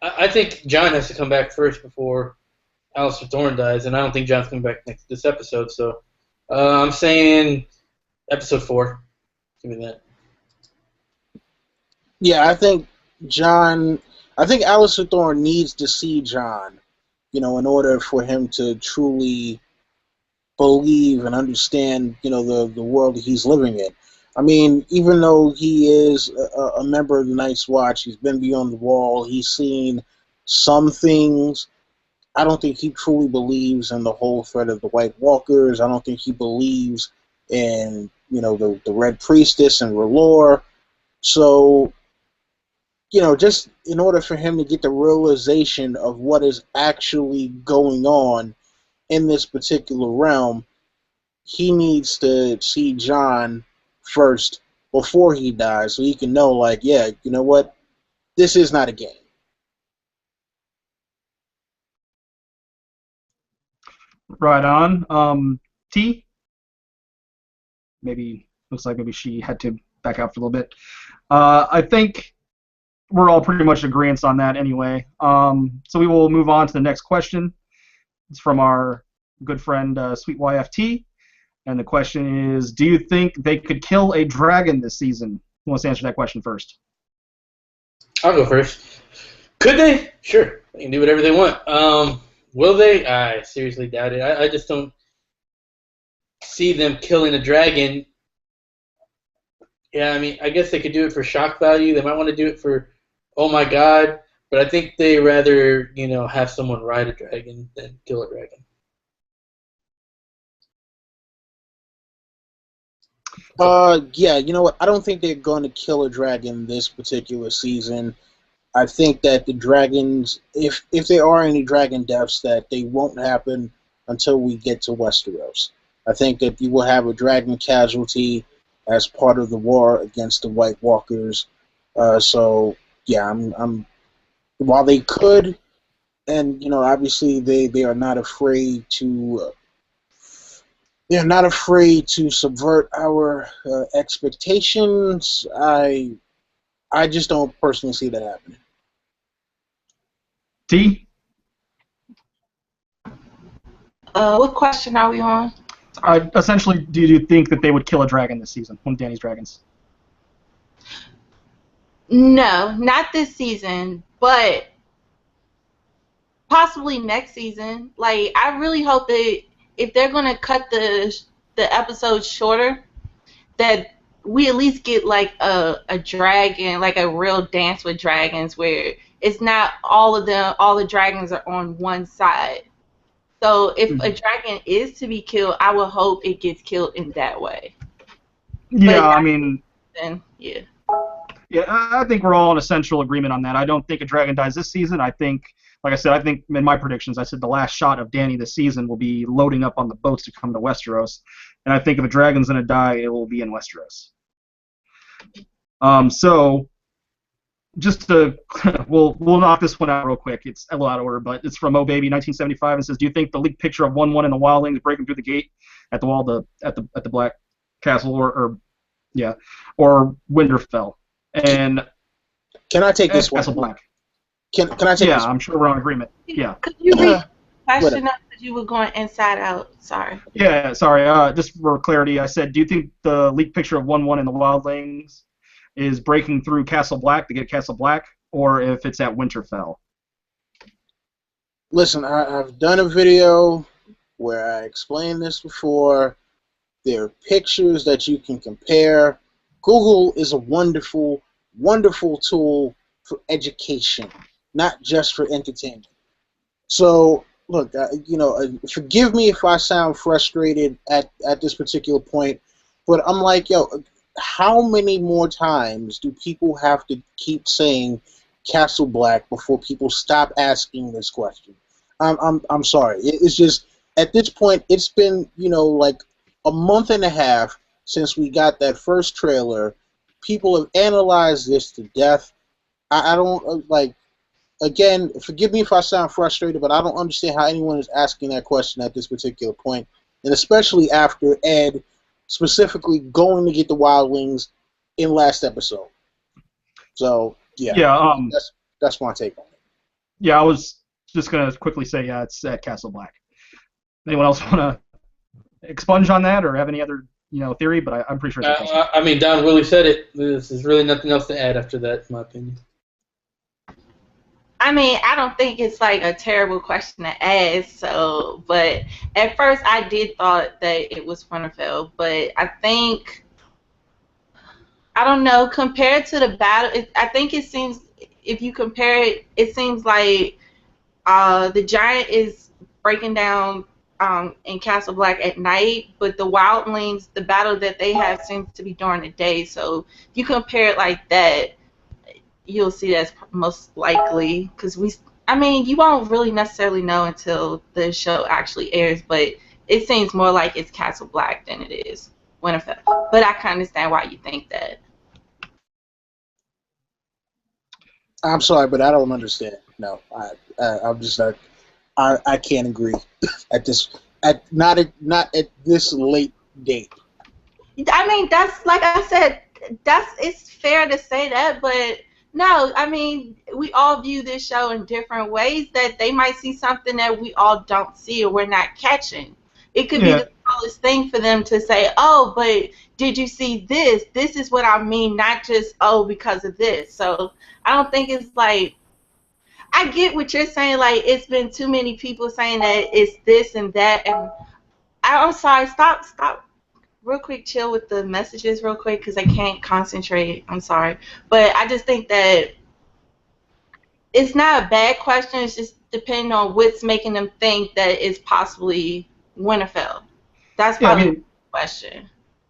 I think Jon has to come back first before Alistair Thorne dies, and I don't think Jon's coming back this episode. So I'm saying episode 4. Give me that. Yeah, I think Alistair Thorne needs to see Jon, in order for him to truly believe and understand, the world that he's living in. I mean, even though he is a member of the Night's Watch, he's been beyond the wall, he's seen some things. I don't think he truly believes in the whole threat of the White Walkers. I don't think he believes in, the Red Priestess and R'hllor. So, just in order for him to get the realization of what is actually going on in this particular realm, he needs to see Jon first before he dies so he can know, like, yeah, you know what? This is not a game. Right on. T? Looks like maybe she had to back out for a little bit. I think we're all pretty much agreeing on that anyway. So we will move on to the next question. It's from our good friend Sweet YFT. And the question is, do you think they could kill a dragon this season? Who wants to answer that question first? I'll go first. Could they? Sure. They can do whatever they want. Will they? I seriously doubt it. I just don't see them killing a dragon. Yeah, I mean, I guess they could do it for shock value. They might want to do it for, oh my god. But I think they rather, have someone ride a dragon than kill a dragon. Yeah, you know what? I don't think they're going to kill a dragon this particular season. I think that the dragons, if there are any dragon deaths, that they won't happen until we get to Westeros. I think that you will have a dragon casualty as part of the war against the White Walkers. So yeah, I'm while they could, and obviously they are not afraid to. They're not afraid to subvert our expectations. I just don't personally see that happening. T? What question are we on? Essentially, do you think that they would kill a dragon this season, one of Dany's dragons? No, not this season, but possibly next season. Like, I really hope that if they're gonna cut the episodes shorter, that we at least get like a dragon, like a real Dance with Dragons, where it's not all the dragons are on one side. So if a dragon is to be killed, I would hope it gets killed in that way. Yeah, I mean, then yeah. Yeah, I think we're all in essential agreement on that. I don't think a dragon dies this season. I think, like I said, I think in my predictions, I said the last shot of Dany this season will be loading up on the boats to come to Westeros. And I think if a dragon's going to die, it will be in Westeros. So, just to, we'll knock this one out real quick. It's a little out of order, but it's from Oh Baby 1975 and says, "Do you think the leaked picture of 1-1 in the wildlings breaking through the gate at the wall at the Black Castle or Winterfell?" And can I take this one? Castle Black. Can I take this one? I'm sure we're on agreement. Yeah. Could you read the question up because you were going inside out? Sorry. Yeah, sorry. Just for clarity, I said, do you think the leaked picture of 1-1 in the wildlings is breaking through Castle Black to get Castle Black, or if it's at Winterfell? Listen, I've done a video where I explained this before. There are pictures that you can compare. Google is a wonderful, wonderful tool for education, not just for entertainment. So, look, forgive me if I sound frustrated at this particular point, but I'm like, yo, how many more times do people have to keep saying Castle Black before people stop asking this question? I'm sorry. It's just at this point, it's been like a month and a half since we got that first trailer. People have analyzed this to death. I don't like. Again, forgive me if I sound frustrated, but I don't understand how anyone is asking that question at this particular point, and especially after Ed specifically going to get the Wild Wings in last episode. So yeah, Yeah. that's my take on it. Yeah, I was just gonna quickly say, yeah, it's at Castle Black. Anyone else want to expunge on that or have any other theory? But I'm pretty sure it's at Castle Black. I mean, Don Willie said it. There's really nothing else to add after that, in my opinion. I mean, I don't think it's like a terrible question to ask. So, but at first I did thought that it was Winterfell, but I think I don't know. Compared to the battle, I think it seems if you compare it, it seems like the giant is breaking down in Castle Black at night, but the wildlings, the battle that they have seems to be during the day. So if you compare it like that, you'll see that's most likely because I mean, you won't really necessarily know until the show actually airs, but it seems more like it's Castle Black than it is Winterfell. But I can understand why you think that. I'm sorry, but I don't understand. No, I'm just not. I can't agree not at this late date. I mean, that's like I said, it's fair to say that, but no, I mean, we all view this show in different ways that they might see something that we all don't see or we're not catching. It could be Yeah. the smallest thing for them to say, oh, but did you see this? This is what I mean, not just, oh, because of this. So I don't think it's like, I get what you're saying, like, it's been too many people saying that it's this and that, and I'm sorry, stop real quick, chill with the messages real quick because I can't concentrate. I'm sorry. But I just think that it's not a bad question. It's just depending on what's making them think that it's possibly Winterfell. That's Yeah, I probably mean, the question.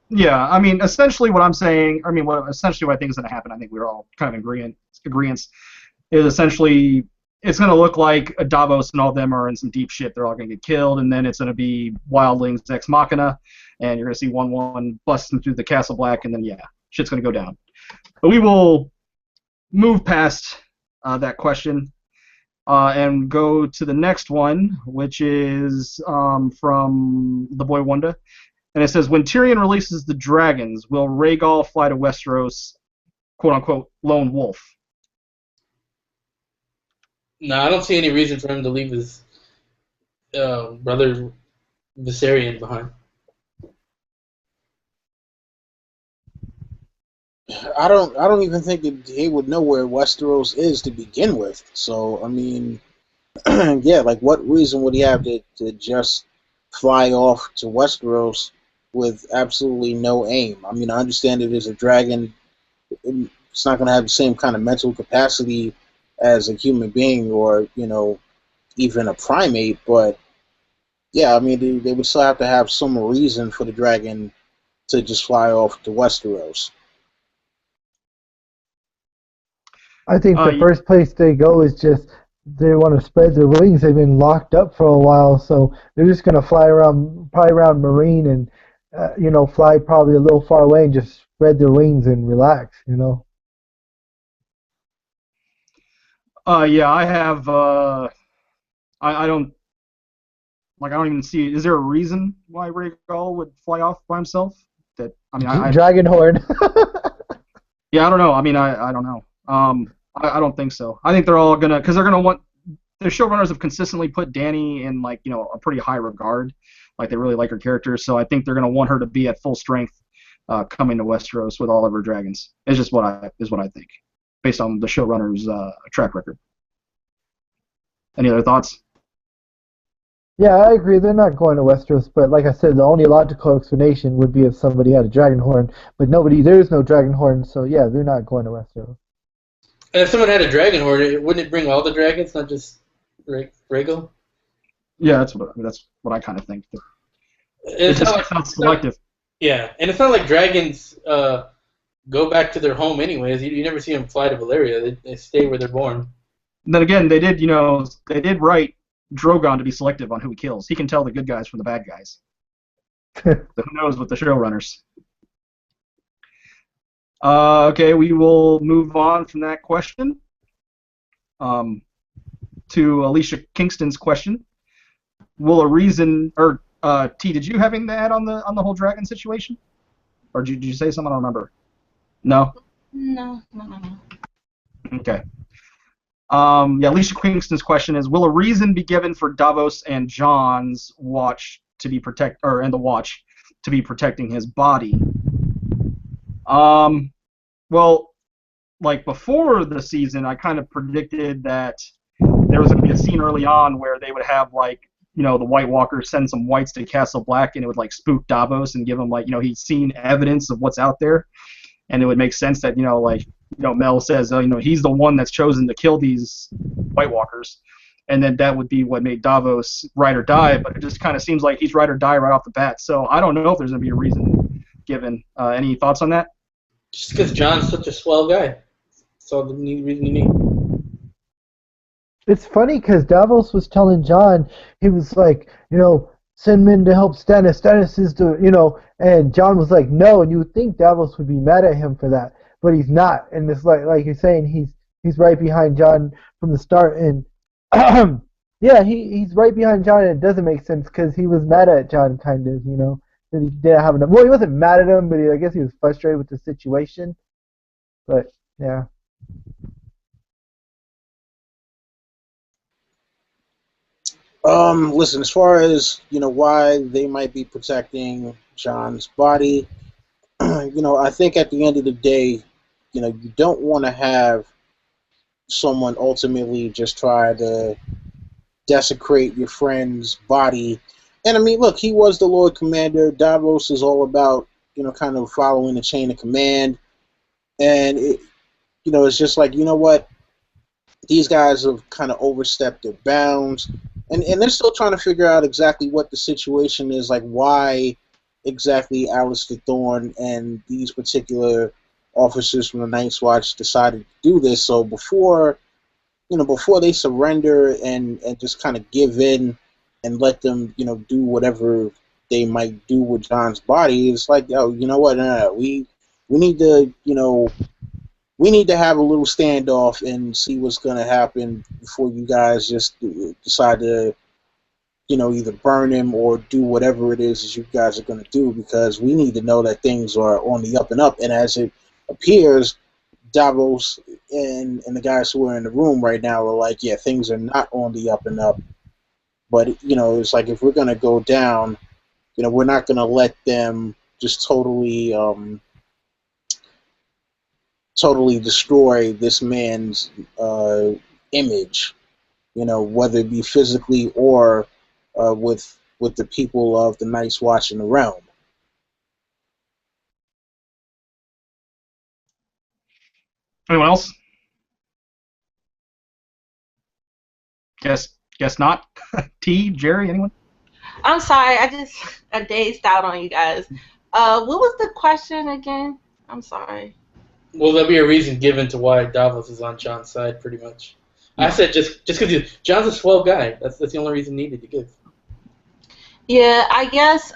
yeah, I mean, essentially what I'm saying, I mean, essentially what I think is going to happen, I think we're all kind of agreeance, is essentially it's going to look like Davos and all of them are in some deep shit. They're all going to get killed, and then it's going to be Wildlings Ex Machina, and you're going to see 1-1 busting through the Castle Black, and then, yeah, shit's going to go down. But we will move past that question and go to the next one, which is from the boy Wanda. And it says, when Tyrion releases the dragons, will Rhaegal fly to Westeros, quote-unquote, lone wolf? No, I don't see any reason for him to leave his brother Viserion behind. I don't even think that he would know where Westeros is to begin with. So I mean, yeah, like what reason would he have to just fly off to Westeros with absolutely no aim? I mean, I understand it is a dragon. It's not going to have the same kind of mental capacity as a human being or even a primate, but yeah, I mean, they would still have to have some reason for the dragon to just fly off to Westeros. I think the first place they go is just they want to spread their wings. They've been locked up for a while, so they're just going to fly around, probably around Marine, and fly probably a little far away and just spread their wings and relax. Yeah, I have. I don't even see. Is there a reason why Rhaegal would fly off by himself? Dragonhorn. Yeah, I don't know. I mean, I don't know. I don't think so. I think they're all gonna, because they're gonna want. The showrunners have consistently put Dany in a pretty high regard, like they really like her character. So I think they're gonna want her to be at full strength, coming to Westeros with all of her dragons. It's just what I think, based on the showrunners' track record. Any other thoughts? Yeah, I agree. They're not going to Westeros, but like I said, the only logical explanation would be if somebody had a dragon horn. But there is no dragon horn, so yeah, they're not going to Westeros. And if someone had a dragon horde, wouldn't it bring all the dragons, not just Rhaegal? Yeah, that's what I kind of think. It It's not just like sounds selective. yeah, and it's not like dragons go back to their home anyways. You never see them fly to Valyria. They stay where they're born. And then again, they did write Drogon to be selective on who he kills. He can tell the good guys from the bad guys. So who knows with the showrunners? Okay, we will move on from that question to Alicia Kingston's question. Will a reason, or T, did you have anything to add on the whole dragon situation, or did you say something? I don't remember. No. No. Okay. Yeah, Alicia Kingston's question is: will a reason be given for Davos and Jon's watch to be and the watch to be protecting his body? Well, like before the season, I kind of predicted that there was going to be a scene early on where they would have the White Walkers send some whites to Castle Black, and it would like spook Davos and give him he's seen evidence of what's out there, and it would make sense that Mel says he's the one that's chosen to kill these White Walkers, and then that would be what made Davos ride or die. But it just kind of seems like he's ride or die right off the bat. So I don't know if there's going to be a reason given. Any thoughts on that? Just because John's such a swell guy. That's all the reason you need. It's funny because Davos was telling Jon, he was like, send men to help Stannis. Stannis is and Jon was like, no, and you would think Davos would be mad at him for that, but he's not. And it's like you're saying, he's right behind Jon from the start, and yeah, he's right behind Jon, and it doesn't make sense because he was mad at Jon, kind of, that he didn't have enough. Well, he wasn't mad at him, but I guess he was frustrated with the situation. But yeah. Listen, as far as why they might be protecting John's body, I think at the end of the day, you don't want to have someone ultimately just try to desecrate your friend's body. And I mean, look, he was the Lord Commander. Davos is all about kind of following the chain of command, and it's just like what, these guys have kind of overstepped their bounds, and they're still trying to figure out exactly what the situation is, like why exactly Alistair Thorne and these particular officers from the Night's Watch decided to do this. So before they surrender and just kind of give in and let them do whatever they might do with John's body, it's like, oh, you know what? No, we need to we need to have a little standoff and see what's going to happen before you guys just decide to, either burn him or do whatever it is you guys are going to do, because we need to know that things are on the up and up. And as it appears, Davos and the guys who are in the room right now are like, yeah, things are not on the up and up. But, it's like if we're going to go down, we're not going to let them just totally destroy this man's image, whether it be physically or with the people of the Night's Watch in the realm. Anyone else? Guess not. T, Jerry, anyone? I'm sorry, I just dazed out on you guys. What was the question again? I'm sorry. Will there be a reason given to why Davos is on John's side, pretty much? Yeah. I said just because John's a swell guy. That's the only reason needed to give. Yeah, I guess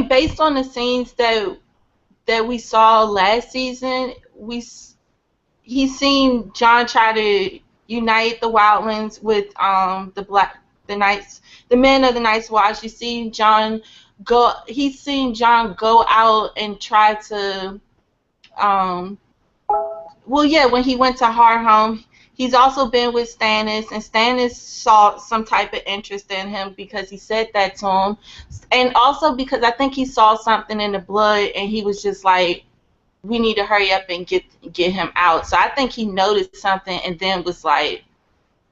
based on the scenes that we saw last season, he's seen Jon try to unite the Wildlings with the men of the Night's Watch. He's seen Jon go out and try to when he went to Hardhome. He's also been with Stannis, and Stannis saw some type of interest in him because he said that to him, and also because I think he saw something in the blood, and he was just like, we need to hurry up and get him out. So I think he noticed something and then was like,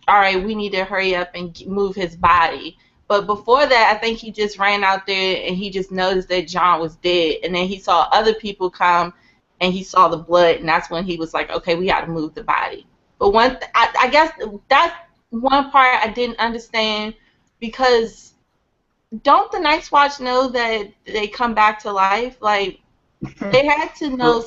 all right, we need to hurry up and move his body. But before that, I think he just ran out there and he just noticed that John was dead. And then he saw other people come and he saw the blood. And that's when he was like, okay, we got to move the body. But I guess that's one part I didn't understand, because don't the Night's Watch know that they come back to life? Like, they had to know.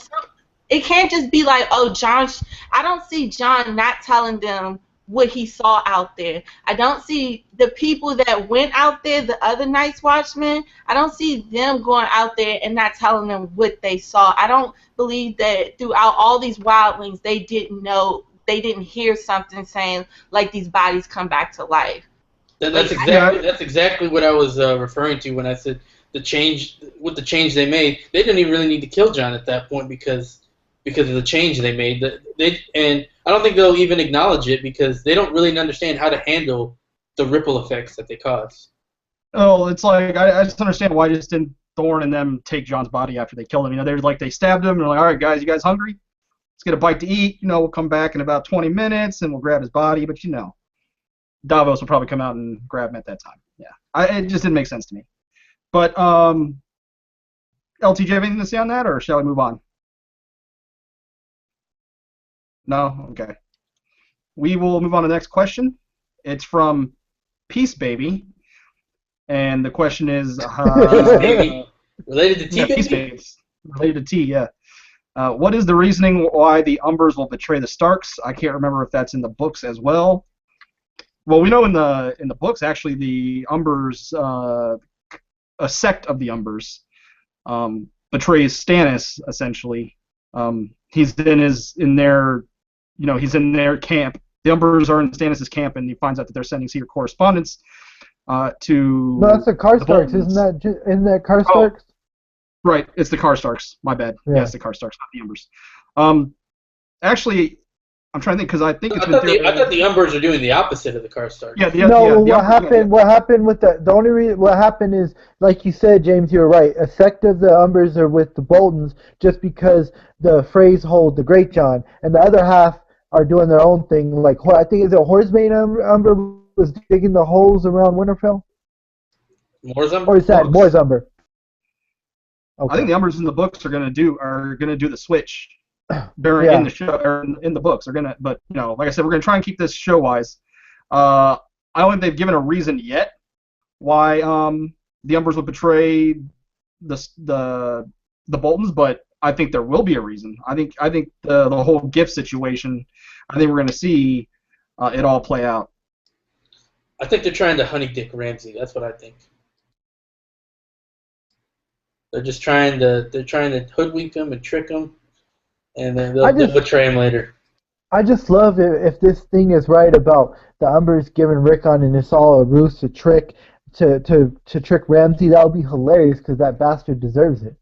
It can't just be like, oh, John. I don't see John not telling them what he saw out there. I don't see the people that went out there, the other Night's Watchmen. I don't see them going out there and not telling them what they saw. I don't believe that throughout all these wildlings, they didn't know, they didn't hear something saying like these bodies come back to life. That's exactly what I was referring to when I said the change they made. They didn't even really need to kill John at that point because of the change they made. And I don't think they'll even acknowledge it because they don't really understand how to handle the ripple effects that they cause. Oh, it's like I just understand why just didn't Thorne and them take John's body after they killed him. You know, they stabbed him and they're like, all right, guys, you guys hungry? Let's get a bite to eat. You know, we'll come back in about 20 minutes and we'll grab his body. But you know, Davos will probably come out and grab him at that time. Yeah, it just didn't make sense to me. But LT, do you have anything to say on that, or shall we move on? No? Okay. We will move on to the next question. It's from Peace Baby. And the question is... Baby. Related to T, yeah, Peace Baby. Related to T, yeah. What is the reasoning why the Umbers will betray the Starks? I can't remember if that's in the books as well. Well, we know in the books, actually, the Umbers, a sect of the Umbers, betrays Stannis, essentially. He's in their camp. The Umbers are in Stannis' camp, and he finds out that they're sending secret correspondence to. No, that's the Karstarks, isn't that Karstarks? Oh, right, it's the Karstarks. My bad. Yeah, it's the Karstarks, not the Umbers. Actually, I'm trying to think because I think it's been. I thought the Umbers are doing the opposite of the Karstarks. Yeah, what happened with the only reason what happened is, like you said, James, you're right. A sect of the Umbers are with the Boltons just because the phrase hold the Great John, and the other half are doing their own thing. Like I think is it Horsebane Umber was digging the holes around Winterfell. Moore's Umber? Or is that Moore's Umber? Okay. I think the Umbers in the books are gonna do the switch. In the show or in the books, but you know, like I said, we're gonna try and keep this show wise. I don't think they've given a reason yet why the Umbers would betray the Boltons, but I think there will be a reason. I think the whole gift situation, I think we're gonna see it all play out. I think they're trying to honey dick Ramsay. That's what I think. They're just trying to hoodwink him and trick him. And then they'll betray him later. I just love if this thing is right about the Umbers giving Rickon and it's all a ruse, a trick to trick Ramsay. That would be hilarious because that bastard deserves it.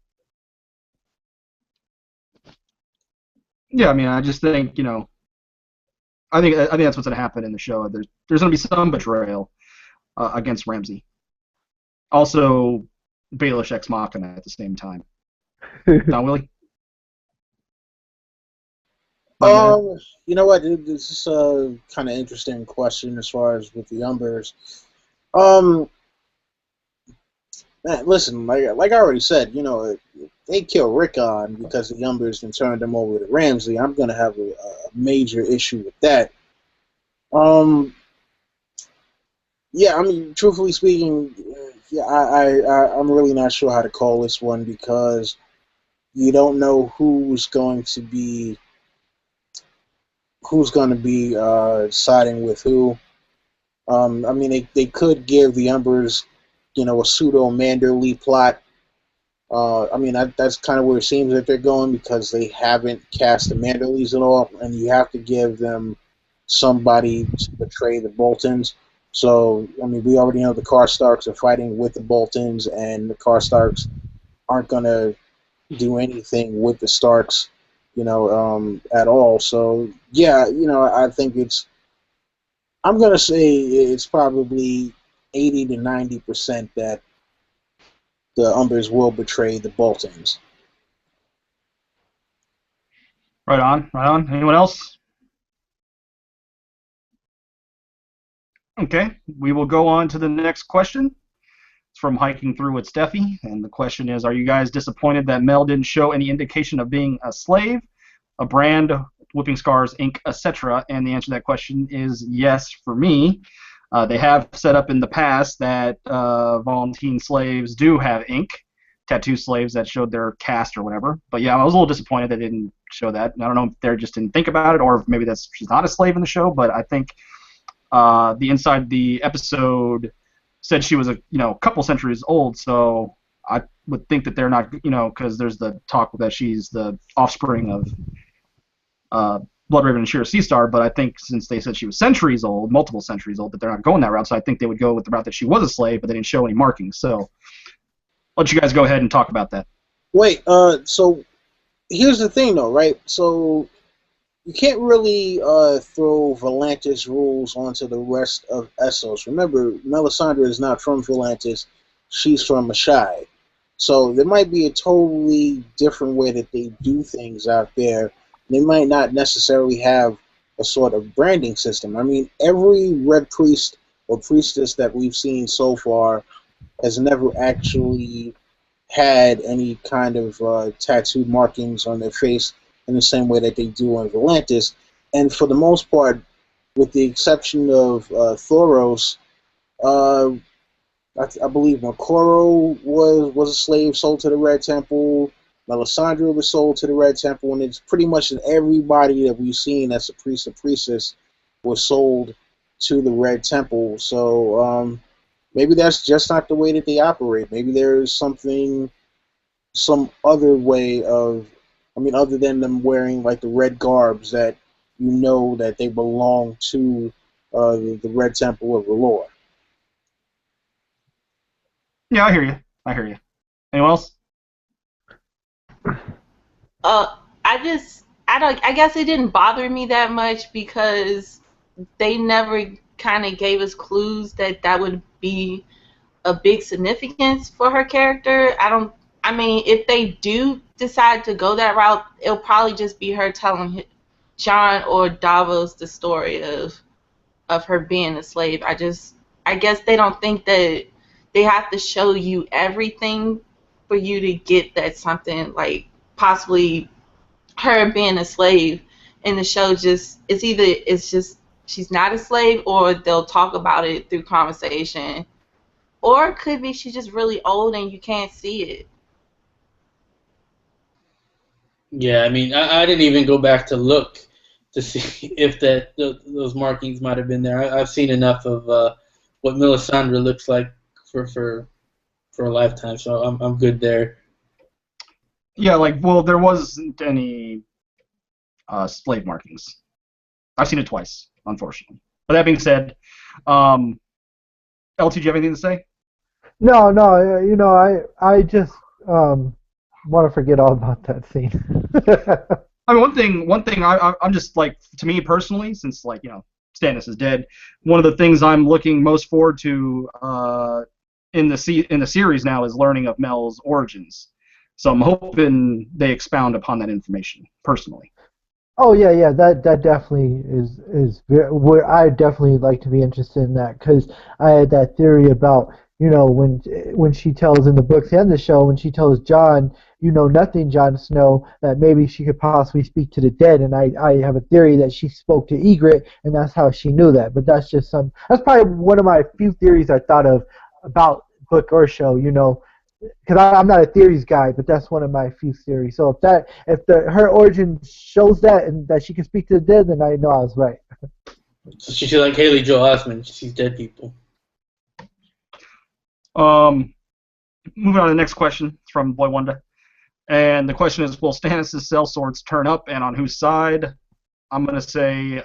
Yeah, I mean, I just think I think that's what's gonna happen in the show. There's gonna be some betrayal against Ramsay. Also, Baelish Ex Machina at the same time. Don Willie? You know what? This is a kind of interesting question as far as with the Umbers. Man, listen, like I already said, if they kill Rickon because the Umbers then turned him over to Ramsay, I'm gonna have a major issue with that. Yeah, I mean, truthfully speaking, yeah, I'm really not sure how to call this one because you don't know who's going to be siding with who. I mean, they could give the Umbers, a pseudo Manderley plot. I mean, that's kind of where it seems that they're going because they haven't cast the Manderleys at all, and you have to give them somebody to betray the Boltons. So, I mean, we already know the Karstarks are fighting with the Boltons, and the Karstarks aren't going to do anything with the Starks, at all. So, yeah, I think I'm going to say it's probably 80 to 90% that the Umbers will betray the Boltons. Right on. Anyone else? Okay, we will go on to the next question. It's from Hiking Through with Steffi, and the question is, are you guys disappointed that Mel didn't show any indication of being a slave, a brand, whipping scars, ink, etc.? And the answer to that question is yes for me. They have set up in the past that volunteer slaves do have ink, tattoo slaves that showed their caste or whatever. But yeah, I was a little disappointed they didn't show that. I don't know if they just didn't think about it, or if maybe that's she's not a slave in the show. But I think the inside the episode said she was a couple centuries old, so I would think that they're not because there's the talk that she's the offspring of Bloodraven and Shira Seastar, but I think since they said she was centuries old, multiple centuries old, that they're not going that route, so I think they would go with the route that she was a slave, but they didn't show any markings. So I'll let you guys go ahead and talk about that. Wait, so here's the thing, though, right? So you can't really throw Volantis rules onto the rest of Essos. Remember, Melisandre is not from Volantis. She's from Mashai. So there might be a totally different way that they do things out there. They might not necessarily have a sort of branding system. I mean, every red priest or priestess that we've seen so far has never actually had any kind of tattooed markings on their face in the same way that they do on Volantis. And for the most part, with the exception of Thoros, I believe Makoro was a slave sold to the Red Temple. Melisandre was sold to the Red Temple, and it's pretty much everybody that we've seen as a priest or priestess was sold to the Red Temple. So maybe that's just not the way that they operate. Maybe there's some other way of, I mean, other than them wearing like the red garbs that you know that they belong to the Red Temple of Valor. Yeah, I hear you. I hear you. Anyone else? I guess it didn't bother me that much because they never kind of gave us clues that would be a big significance for her character. I mean, if they do decide to go that route, it'll probably just be her telling John or Davos the story of her being a slave. I guess they don't think that they have to show you everything for you to get that something like possibly her being a slave in the show it's just she's not a slave, or they'll talk about it through conversation, or it could be she's just really old and you can't see it. Yeah, I mean, I didn't even go back to look to see if those markings might have been there. I've seen enough of what Melisandre looks like for a lifetime, so I'm good there. Yeah, well, there wasn't any slave markings. I've seen it twice, unfortunately. But that being said, LT, do you have anything to say? No, I just want to forget all about that scene. I mean, one thing I'm just to me personally, since Stannis is dead, one of the things I'm looking most forward to in the series now is learning of Mel's origins. So I'm hoping they expound upon that information personally. Oh yeah, that definitely is where I definitely like to be interested in that, because I had that theory about when she tells in the books and the show, when she tells Jon, nothing, Jon Snow, that maybe she could possibly speak to the dead, and I have a theory that she spoke to Ygritte and that's how she knew that. But that's that's probably one of my few theories I thought of about book or show, because I'm not a theories guy, but that's one of my few theories. So if her origin shows that and that she can speak to the dead, then I know I was right. So she's like Haley Joel Osment. She sees dead people. Moving on to the next question from Boy Wonder, and the question is: will Stannis' sellswords turn up, and on whose side? I'm gonna say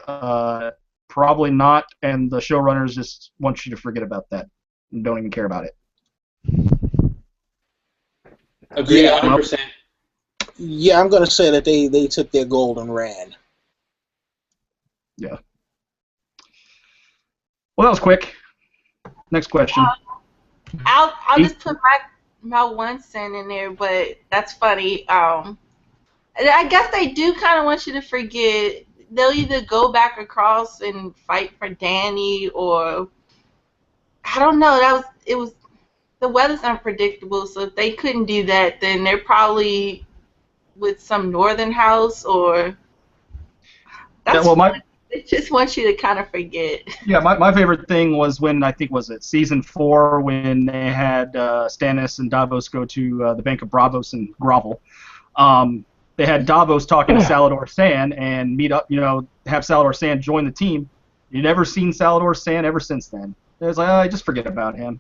probably not, and the showrunners just want you to forget about that and don't even care about it. Agree, 100%. Yeah, I'm gonna say that they took their gold and ran. Yeah. Well, that was quick. Next question. I'll just put my 1 cent in there, but that's funny. I guess they do kind of want you to forget. They'll either go back across and fight for Dany, or I don't know. It was the weather's unpredictable, so if they couldn't do that, then they're probably with some northern house or Yeah, that's well, fun. They just want you to kind of forget. my favorite thing was when I think was it season 4 when they had Stannis and Davos go to the Bank of Bravos and grovel. They had Davos talking to Salladhor Saan and meet up, have Salladhor Saan join the team. You never seen Salladhor Saan ever since then. It was like, just forget about him.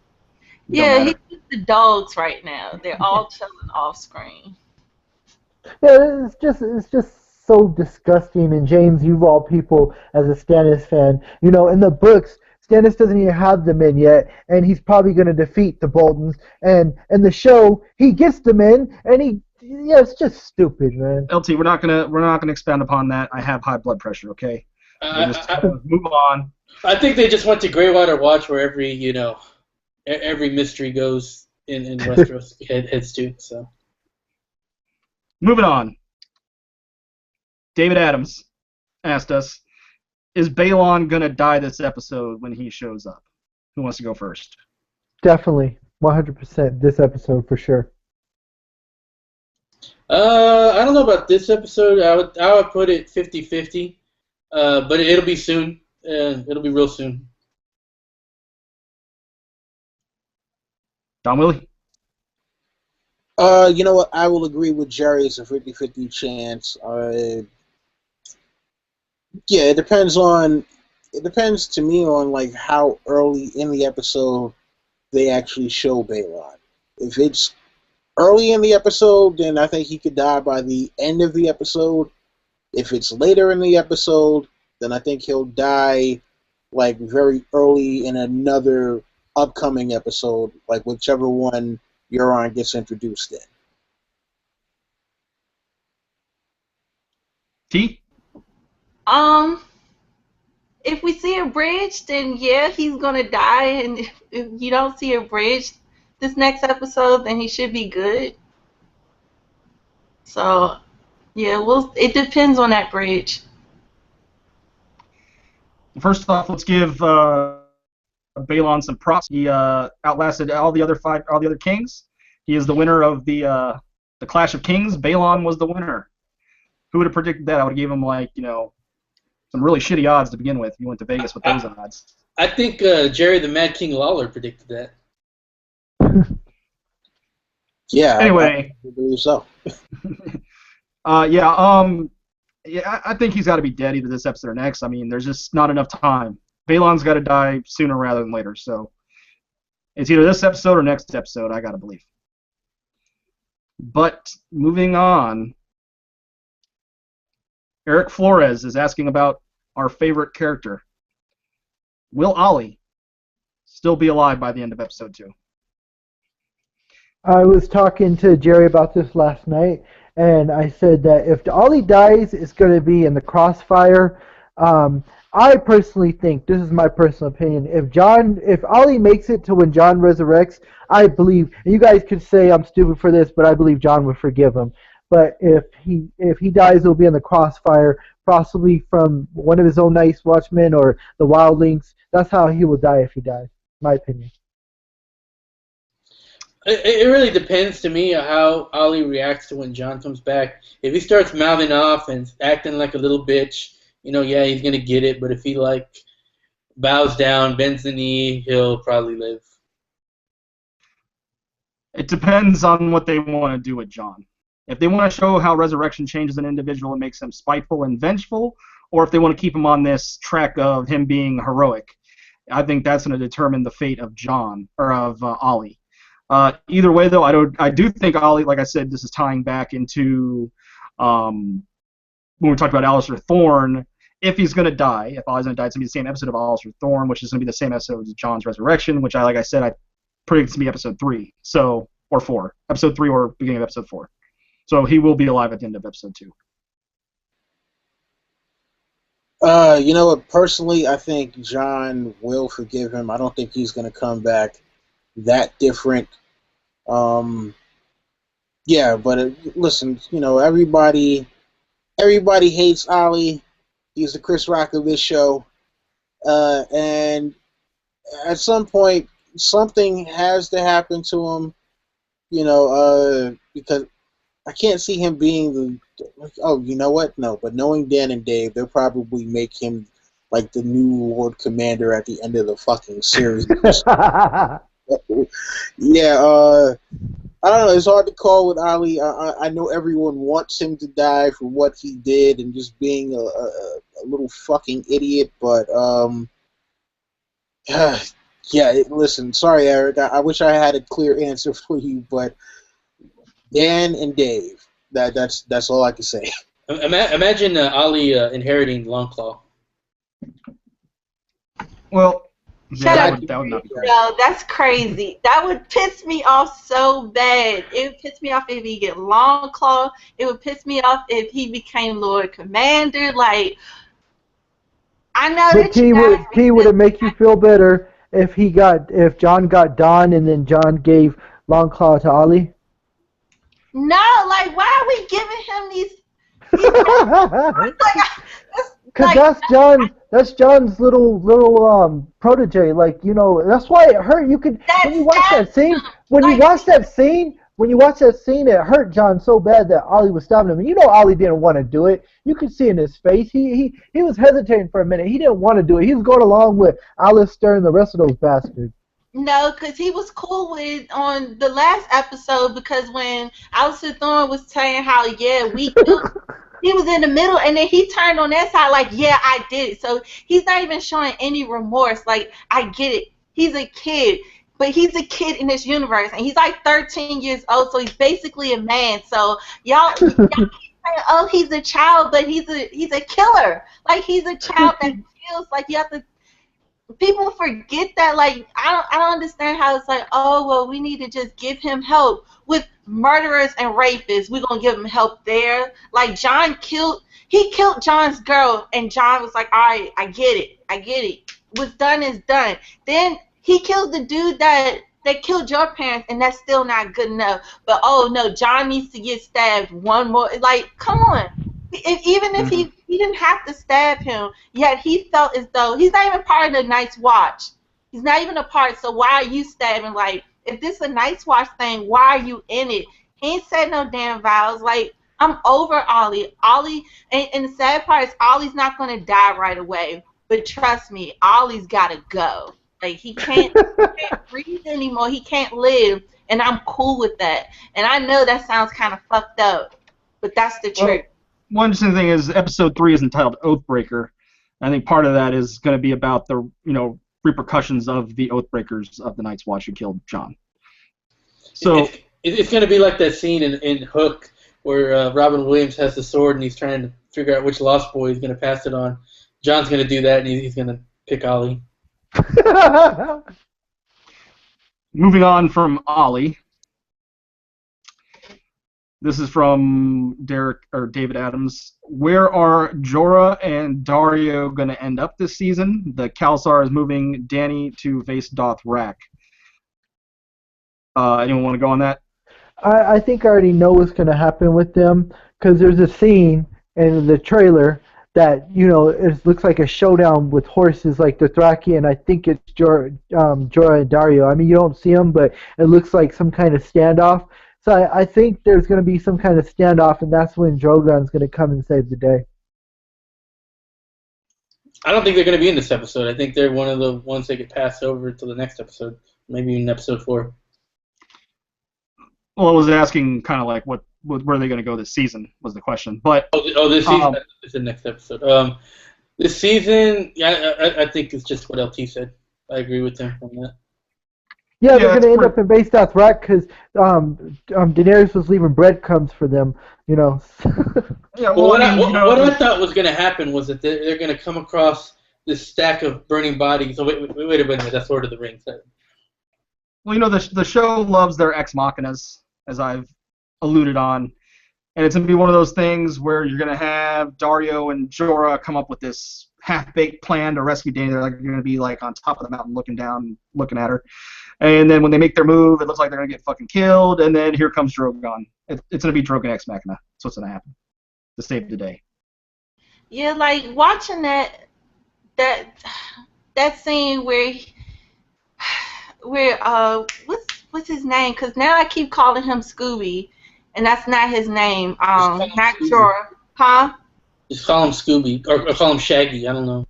It don't Yeah, he's matter. with the dogs right now. They're all chilling off screen. Yeah, it's just so disgusting. And James, you of all people, as a Stannis fan, in the books, Stannis doesn't even have the men yet, and he's probably going to defeat the Boltons. And in the show, he gets the men, and it's just stupid, man. LT, we're not gonna expand upon that. I have high blood pressure. Okay, we'll just move on. I think they just went to Greywater Watch where every mystery goes in Westeros heads to. So Moving on. David Adams asked us, is Balon gonna die this episode when he shows up? Who wants to go first? Definitely, 100% this episode for sure. I don't know about this episode. I would put it 50-50. But it'll be soon. It'll be real soon. Don Willie? You know what? I will agree with Jerry. It's a 50-50 chance. Yeah, it depends to me on like how early in the episode they actually show Balon. If it's early in the episode, then I think he could die by the end of the episode. If it's later in the episode, then I think he'll die like very early in another upcoming episode, like whichever one Euron gets introduced in. T? If we see a bridge, then yeah, he's gonna die. And if you don't see a bridge this next episode, then he should be good. So yeah, it depends on that bridge. First off, let's give Balon some props. He outlasted all the other kings. He is the winner of the Clash of Kings. Balon was the winner. Who would have predicted that? I would have gave him some really shitty odds to begin with. You went to Vegas with those odds. I think Jerry the Mad King Lawler predicted that. Yeah. Anyway. I believe so. Yeah, I think he's got to be dead either this episode or next. I mean, there's just not enough time. Balon's got to die sooner rather than later. So it's either this episode or next episode, I got to believe. But moving on, Eric Flores is asking about our favorite character. Will Ollie still be alive by the end of episode 2? I was talking to Jerry about this last night, and I said that if Ollie dies, it's going to be in the crossfire. I personally think, this is my personal opinion, if Ollie makes it to when Jon resurrects, I believe, and you guys could say I'm stupid for this, but I believe Jon would forgive him. But if he dies, it'll be in the crossfire, possibly from one of his own Night's Watchmen or the Wildlings. That's how he will die if he dies, my opinion. It really depends to me how Ollie reacts to when Jon comes back. If he starts mouthing off and acting like a little bitch, yeah, he's gonna get it. But if he bows down, bends the knee, he'll probably live. It depends on what they want to do with Jon. If they want to show how resurrection changes an individual and makes him spiteful and vengeful, or if they want to keep him on this track of him being heroic, I think that's going to determine the fate of Jon or of Ollie. Either way, though, I do think Ollie, like I said, this is tying back into when we talked about Alistair Thorne. If he's going to die, if Ollie's going to die, it's going to be the same episode of Alistair Thorne, which is going to be the same episode as Jon's resurrection, which like I said, I predict it's going to be episode 3, or 4, episode 3 or beginning of episode 4. So he will be alive at the end of episode 2. You know what? Personally, I think Jon will forgive him. I don't think he's going to come back that different. Yeah, but listen, everybody hates Ollie. He's the Chris Rock of this show, and at some point, something has to happen to him, because I can't see him being oh, you know what? No, but knowing Dan and Dave, they'll probably make him like the new Lord Commander at the end of the fucking series. Yeah, I don't know. It's hard to call with Ali. I know everyone wants him to die for what he did and just being a little fucking idiot, but yeah. Listen, sorry, Eric. I wish I had a clear answer for you, but Dan and Dave. That's all I can say. Imagine Ali inheriting Longclaw. Well, Shut yeah, up. that would not be great. No, that's crazy. That would piss me off so bad. It would piss me off if he get Long Claw. It would piss me off if he became Lord Commander. Like, I know But that you guys. Would it make you feel better if John got Don and then John gave Longclaw to Ollie? No, like, why are we giving him these like, Cause like, that's John's little protege. Like, that's why it hurt. You could when you watch that scene, it hurt John so bad that Ollie was stopping him. And Ollie didn't want to do it. You could see in his face. He was hesitating for a minute. He didn't want to do it. He was going along with Alistair and the rest of those bastards. No, because he was cool with on the last episode because when Alistair Thorne was saying how, yeah, we killed, he was in the middle and then he turned on that side like, yeah, I did it. So he's not even showing any remorse. Like, I get it. He's a kid. But he's a kid in this universe and he's like 13 years old, so he's basically a man. So y'all keep saying, oh, he's a child, but he's a killer. Like, he's a child that kills. Like, you have to. People forget that. Like, I don't understand how it's like, oh, well, we need to just give him help with murderers and rapists. We're gonna give him help there. Like, he killed John's girl, and John was like, all right, I get it. What's done is done. Then he killed the dude that killed your parents, and that's still not good enough. But oh no, John needs to get stabbed one more. Like, come on. Even if he didn't have to stab him, yet he felt as though he's not even part of the Night's Watch. He's not even a part. So why are you stabbing? Like, if this is a Night's Watch thing, why are you in it? He ain't said no damn vows. Like, I'm over Ollie. And the sad part is Ollie's not gonna die right away. But trust me, Ollie's gotta go. Like, he can't breathe anymore. He can't live, and I'm cool with that. And I know that sounds kind of fucked up, but that's the truth. One interesting thing is episode 3 is entitled Oathbreaker. I think part of that is going to be about the repercussions of the Oathbreakers of the Night's Watch who killed John. So it's going to be like that scene in Hook where Robin Williams has the sword and he's trying to figure out which Lost Boy he's going to pass it on. John's going to do that and he's going to pick Ollie. Moving on from Ollie. This is from David Adams. Where are Jorah and Dario going to end up this season? The Khalasar is moving Dany to face Dothrak. Anyone want to go on that? I think I already know what's going to happen with them because there's a scene in the trailer that it looks like a showdown with horses like Dothraki, and I think it's Jorah and Dario. I mean, you don't see them, but it looks like some kind of standoff. So I think there's going to be some kind of standoff, and that's when Drogon's going to come and save the day. I don't think they're going to be in this episode. I think they're one of the ones that get passed over to the next episode, maybe in episode 4. Well, I was asking kind of like where are they going to go this season was the question. But this season is the next episode. This season, yeah, I think it's just what LT said. I agree with him on that. Yeah, they're going to end up in base Dothrak because Daenerys was leaving breadcrumbs for them, Yeah, well, what I thought was going to happen was that they're going to come across this stack of burning bodies. So wait a minute, that's Lord of the Rings. Well, the show loves their ex machinas, as I've alluded on, and it's going to be one of those things where you're going to have Dario and Jorah come up with this half-baked plan to rescue Dany. They're going to be like on top of the mountain looking down, looking at her. And then when they make their move, it looks like they're going to get fucking killed, and then here comes Drogon. It's going to be Drogon Ex Machina. That's what's going to happen to save the day. Yeah, like watching that scene where where what's his name? Because now I keep calling him Scooby, and that's not his name. Just call him Not Scooby. Jorah, huh? Just call him Scooby, or call him Shaggy. I don't know.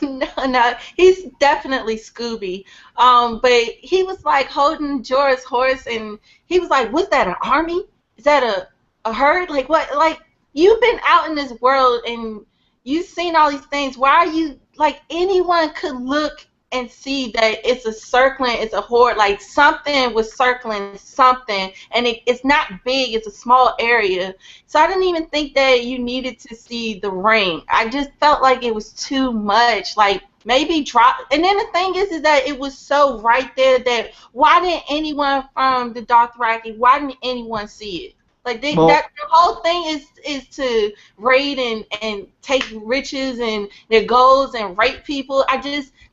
No, he's definitely Scooby. But he was like holding Jorah's horse, and he was like, "What's that? An army? Is that a herd? Like what? Like you've been out in this world and you've seen all these things. Why are you like anyone could look and see that it's a circling, it's a horde, like something was circling something, and it's not big, it's a small area. So I didn't even think that you needed to see the ring. I just felt like it was too much. Like maybe drop. And then the thing is that it was so right there that why didn't anyone from the Dothraki? Why didn't anyone see it? Like Well, that the whole thing is to raid and take riches and their goals and rape people.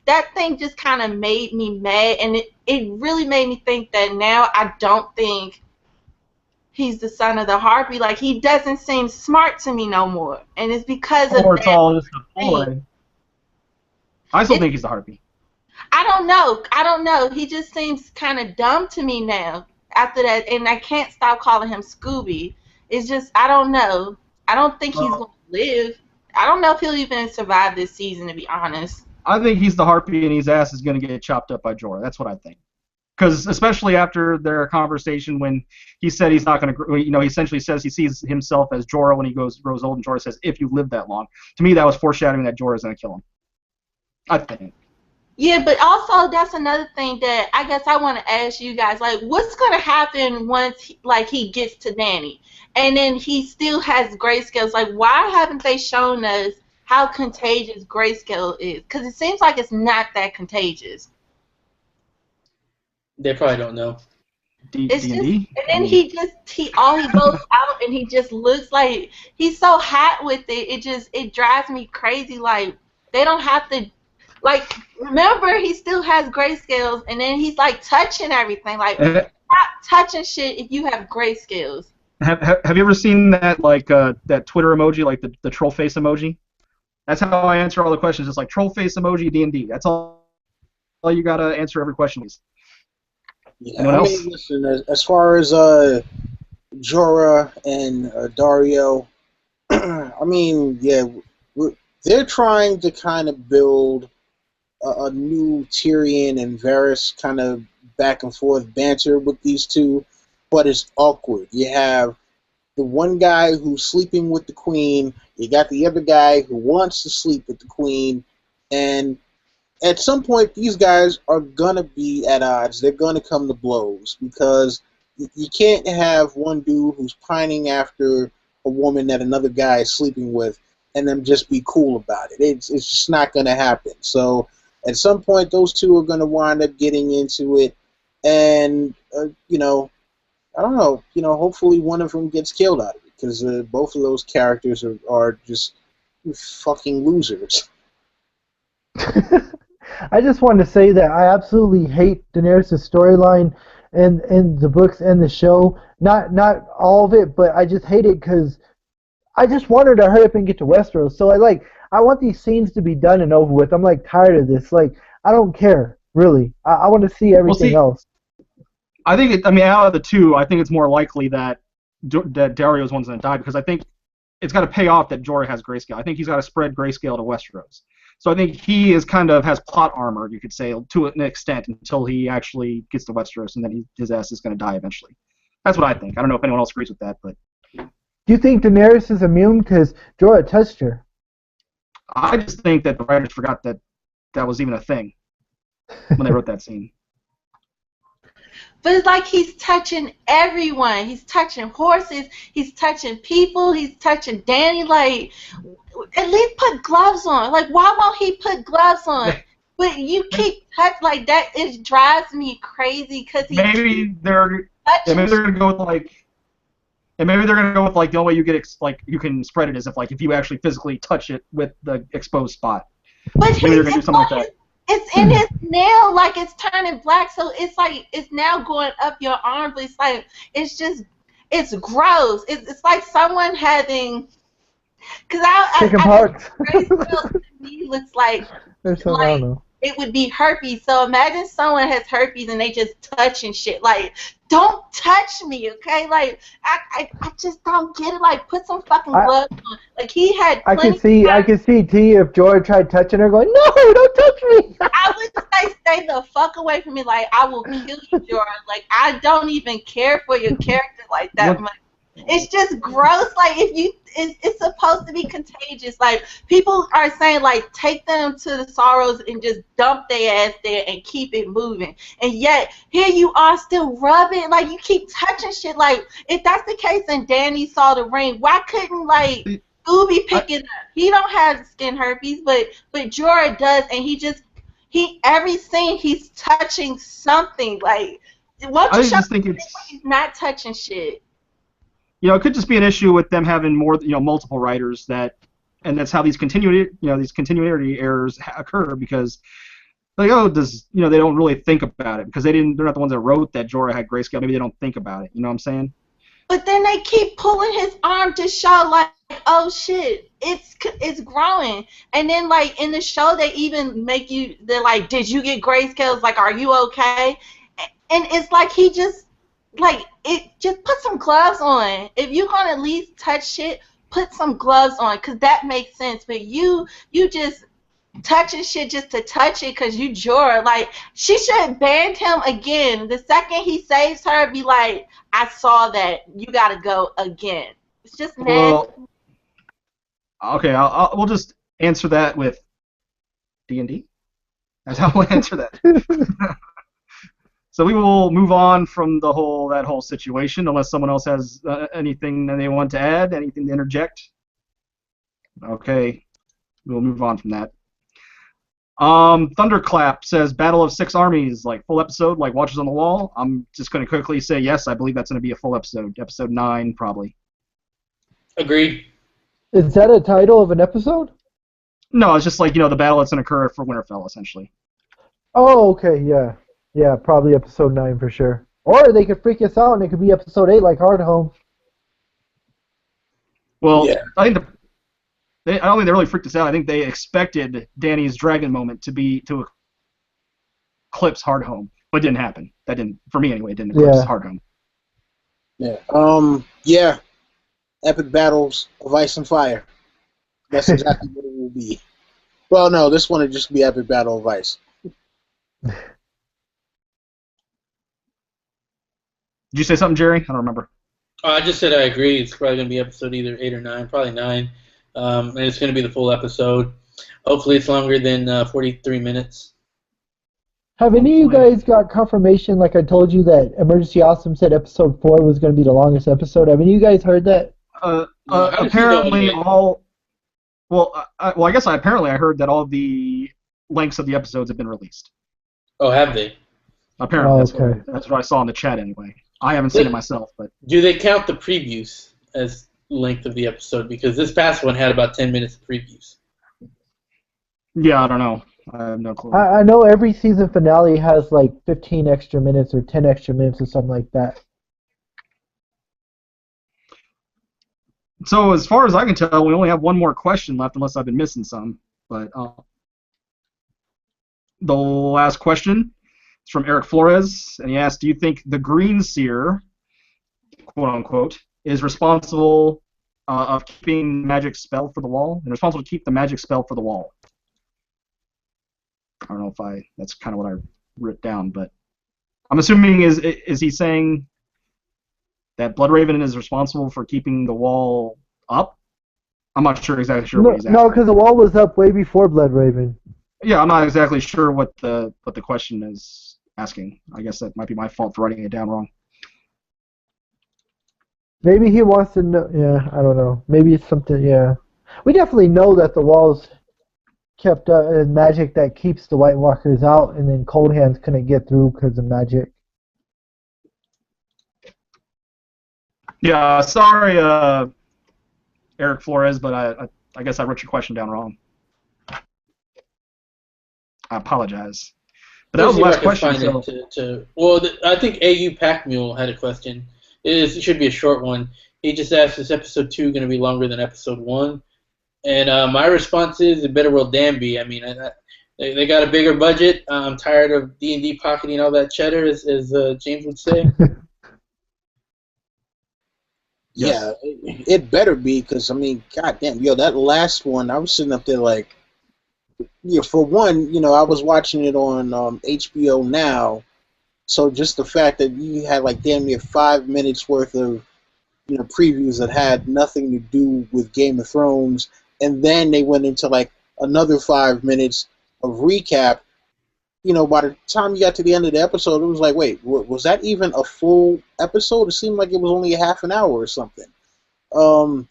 That thing just kind of made me mad, and it really made me think that now I don't think he's the son of the harpy. Like he doesn't seem smart to me no more, and it's because of or it's that all just a thing. ploy. I still think he's the Harpy. I don't know. I don't know. He just seems kind of dumb to me now after that, and I can't stop calling him Scooby. It's just, I don't know. I don't think he's going to live. I don't know if he'll even survive this season, to be honest. I think he's the Harpy, and his ass is going to get chopped up by Jorah. That's what I think. Because especially after their conversation when he said he's not going to, he essentially says he sees himself as Jorah when he grows old, and Jorah says, if you live that long. To me, that was foreshadowing that Jorah is going to kill him. I think. Yeah, but also that's another thing that I guess I want to ask you guys. Like, what's going to happen once, he gets to Dany, and then he still has grayscales? Like, why haven't they shown us how contagious grayscale is? Because it seems like it's not that contagious. They probably don't know. It's just, D&D? and then he goes out and he just looks like he's so hot with it. It drives me crazy. Like they don't have to, like remember he still has grayscales, and then he's like touching everything. Like stop touching shit if you have grayscales. Have you ever seen that that Twitter emoji, like the troll face emoji? That's how I answer all the questions. It's like troll face emoji D&D. That's all you gotta answer every question is. Yeah, Anyone else? listen, as far as Jorah and Dario, I mean, yeah, they're trying to kind of build a new Tyrion and Varys kind of back and forth banter with these two, but it's awkward. You have the one guy who's sleeping with the queen, you got the other guy who wants to sleep with the queen, and at some point these guys are going to be at odds. They're going to come to blows because you can't have one dude who's pining after a woman that another guy is sleeping with and them just be cool about it. It's just not going to happen. So at some point those two are going to wind up getting into it, and I don't know, hopefully one of them gets killed out of it, because both of those characters are just fucking losers. I just wanted to say that I absolutely hate Daenerys' storyline in the books and the show. Not all of it, but I just hate it because I just want her to hurry up and get to Westeros. So I want these scenes to be done and over with. I'm tired of this. I don't care really. I want to see everything else. I think out of the two, I think it's more likely that Dario's one's going to die, because I think it's got to pay off that Jorah has grayscale. I think he's got to spread grayscale to Westeros. So I think he is has plot armor, you could say, to an extent, until he actually gets to Westeros, and then his ass is going to die eventually. That's what I think. I don't know if anyone else agrees with that, but do you think Daenerys is immune because Jorah touched her? I just think that the writers forgot that was even a thing when they wrote that scene. But it's like he's touching everyone. He's touching horses. He's touching people. He's touching Dany. Like, at least put gloves on. Like, why won't he put gloves on? But you keep like that. It drives me crazy because maybe they're gonna go with the only way you get you can spread it is if you actually physically touch it with the exposed spot. But maybe they're gonna do something like that. It's in his nail, like it's turning black, so it's like it's now going up your arm, but it's gross. It's like someone having, because chicken pox. Grayscale to me looks like I don't know. it would be herpes. So imagine someone has herpes and they just touching shit. Like, don't touch me, okay? Like, I just don't get it. Like, put some fucking gloves on. Like, he had plenty I can see T if Jordan tried touching her going, no, don't touch me. I would say stay the fuck away from me. Like, I will kill you, Jordan. Like, I don't even care for your character like that much. It's just gross. Like, if you, it's supposed to be contagious. Like, people are saying, like, take them to the sorrows and just dump their ass there and keep it moving. And yet, here you are still rubbing. Like, you keep touching shit. Like, if that's the case and Danny saw the ring, why couldn't, like, Scooby pick it up? He don't have skin herpes, but Jorah does, and every scene he's touching something. Like, won't you show me he's not touching shit? You know, it could just be an issue with them having more, multiple writers and that's how these continuity errors occur because, like, they don't really think about it because they're not the ones that wrote that Jorah had grayscale. Maybe they don't think about it. You know what I'm saying? But then they keep pulling his arm to show, like, oh shit, it's growing. And then, like, in the show, they even they're like, did you get grayscales? Like, are you okay? And it's like he just. Like, just put some gloves on. If you're gonna at least touch shit, put some gloves on, because that makes sense. But you just touching shit just to touch it because you Jorah. Like, she should have banned him again. The second he saves her, be like, I saw that. You gotta go again. It's just nasty. Well, okay, we'll just answer that with D&D. That's how we'll answer that. So we will move on from that whole situation, unless someone else has anything that they want to add, anything to interject. Okay, we'll move on from that. Thunderclap says Battle of Six Armies, like full episode, like Watchers on the Wall. I'm just going to quickly say yes, I believe that's going to be a full episode, episode 9 probably. Agreed. Is that a title of an episode? No, it's just like the battle that's going to occur for Winterfell, essentially. Oh, okay, yeah. Yeah, probably episode 9 for sure. Or they could freak us out and it could be episode 8 like Hard Home. Well, yeah. I don't think they really freaked us out. I think they expected Dany's dragon moment to eclipse Hard Home, but it didn't happen. That didn't, for me anyway, it didn't eclipse Hard Home. Yeah. Yeah. Epic battles of ice and fire. That's exactly what it will be. Well, no, this one would just be epic battle of ice. Did you say something, Jerry? I don't remember. I just said I agree. It's probably going to be episode either 8 or 9, probably 9. And it's going to be the full episode. Hopefully it's longer than 43 minutes. Have any of you guys got confirmation, like I told you, that Emergency Awesome said episode 4 was going to be the longest episode? Have any of you guys heard that? Apparently all... Well, I guess I heard that all the lengths of the episodes have been released. Oh, have they? Apparently, that's what I saw in the chat anyway. I haven't seen it myself, but... Do they count the previews as length of the episode? Because this past one had about 10 minutes of previews. Yeah, I don't know. I have no clue. I know every season finale has like 15 extra minutes or 10 extra minutes or something like that. So as far as I can tell, we only have one more question left, unless I've been missing some. But the last question is from Eric Flores, and he asked, do you think the Green Seer, quote-unquote, is responsible of keeping magic spell for the wall? And responsible to keep the magic spell for the wall? I don't know if that's kind of what I wrote down, but I'm assuming is he saying that Bloodraven is responsible for keeping the wall up? I'm not exactly sure what he's asking. No, because the wall was up way before Bloodraven. Yeah, I'm not exactly sure what the question is asking. I guess that might be my fault for writing it down wrong. Maybe he wants to know. Yeah, I don't know. Maybe it's something. Yeah, we definitely know that the walls kept magic that keeps the White Walkers out, and then Cold Hands couldn't get through because of magic. Yeah, sorry, Eric Flores, but I guess I wrote your question down wrong. I apologize. But that was the last question. I think AU Pack Mule had a question. It should be a short one. He just asked, is episode 2 going to be longer than episode 1? And my response is, it better well damn be. I mean, They got a bigger budget. I'm tired of D&D pocketing all that cheddar, as James would say. Yeah, Yes. it better be because I mean, goddamn, yo, that last one, I was sitting up there like, yeah. For one, I was watching it on HBO Now, so just the fact that you had like damn near 5 minutes worth of previews that had nothing to do with Game of Thrones, and then they went into like another 5 minutes of recap. By the time you got to the end of the episode, it was like, wait, was that even a full episode? It seemed like it was only a half an hour or something. Um,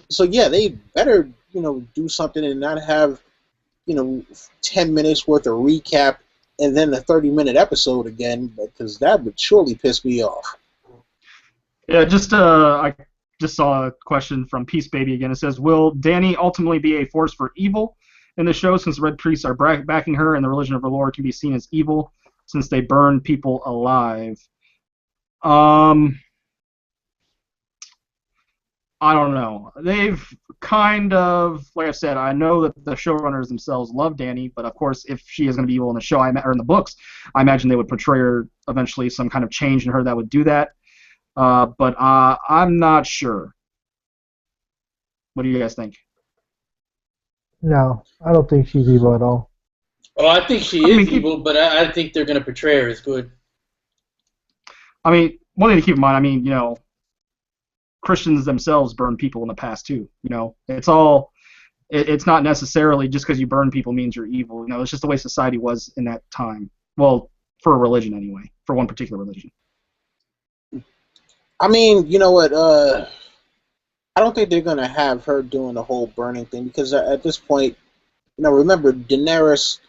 so yeah, they better do something and not have 10 minutes worth of recap and then a 30-minute episode again, because that would surely piss me off. Yeah, I just saw a question from Peace Baby again. It says, "Will Dany ultimately be a force for evil in the show, since the Red Priests are backing her, and the religion of Valor can be seen as evil since they burn people alive?" Um, I don't know. They've kind of, like I said, I know that the showrunners themselves love Dany, but of course, if she is going to be evil in the show or in the books, I imagine they would portray her eventually some kind of change in her that would do that. But I'm not sure. What do you guys think? No, I don't think she's evil at all. Oh, I think she is evil, but I think they're going to portray her as good. I mean, one thing to keep in mind, I mean, Christians themselves burn people in the past too. It's all, it's not necessarily just because you burn people means you're evil. It's just the way society was in that time. Well, for a religion anyway, for one particular religion. I mean, you know what? I don't think they're gonna have her doing the whole burning thing because at this point, remember Daenerys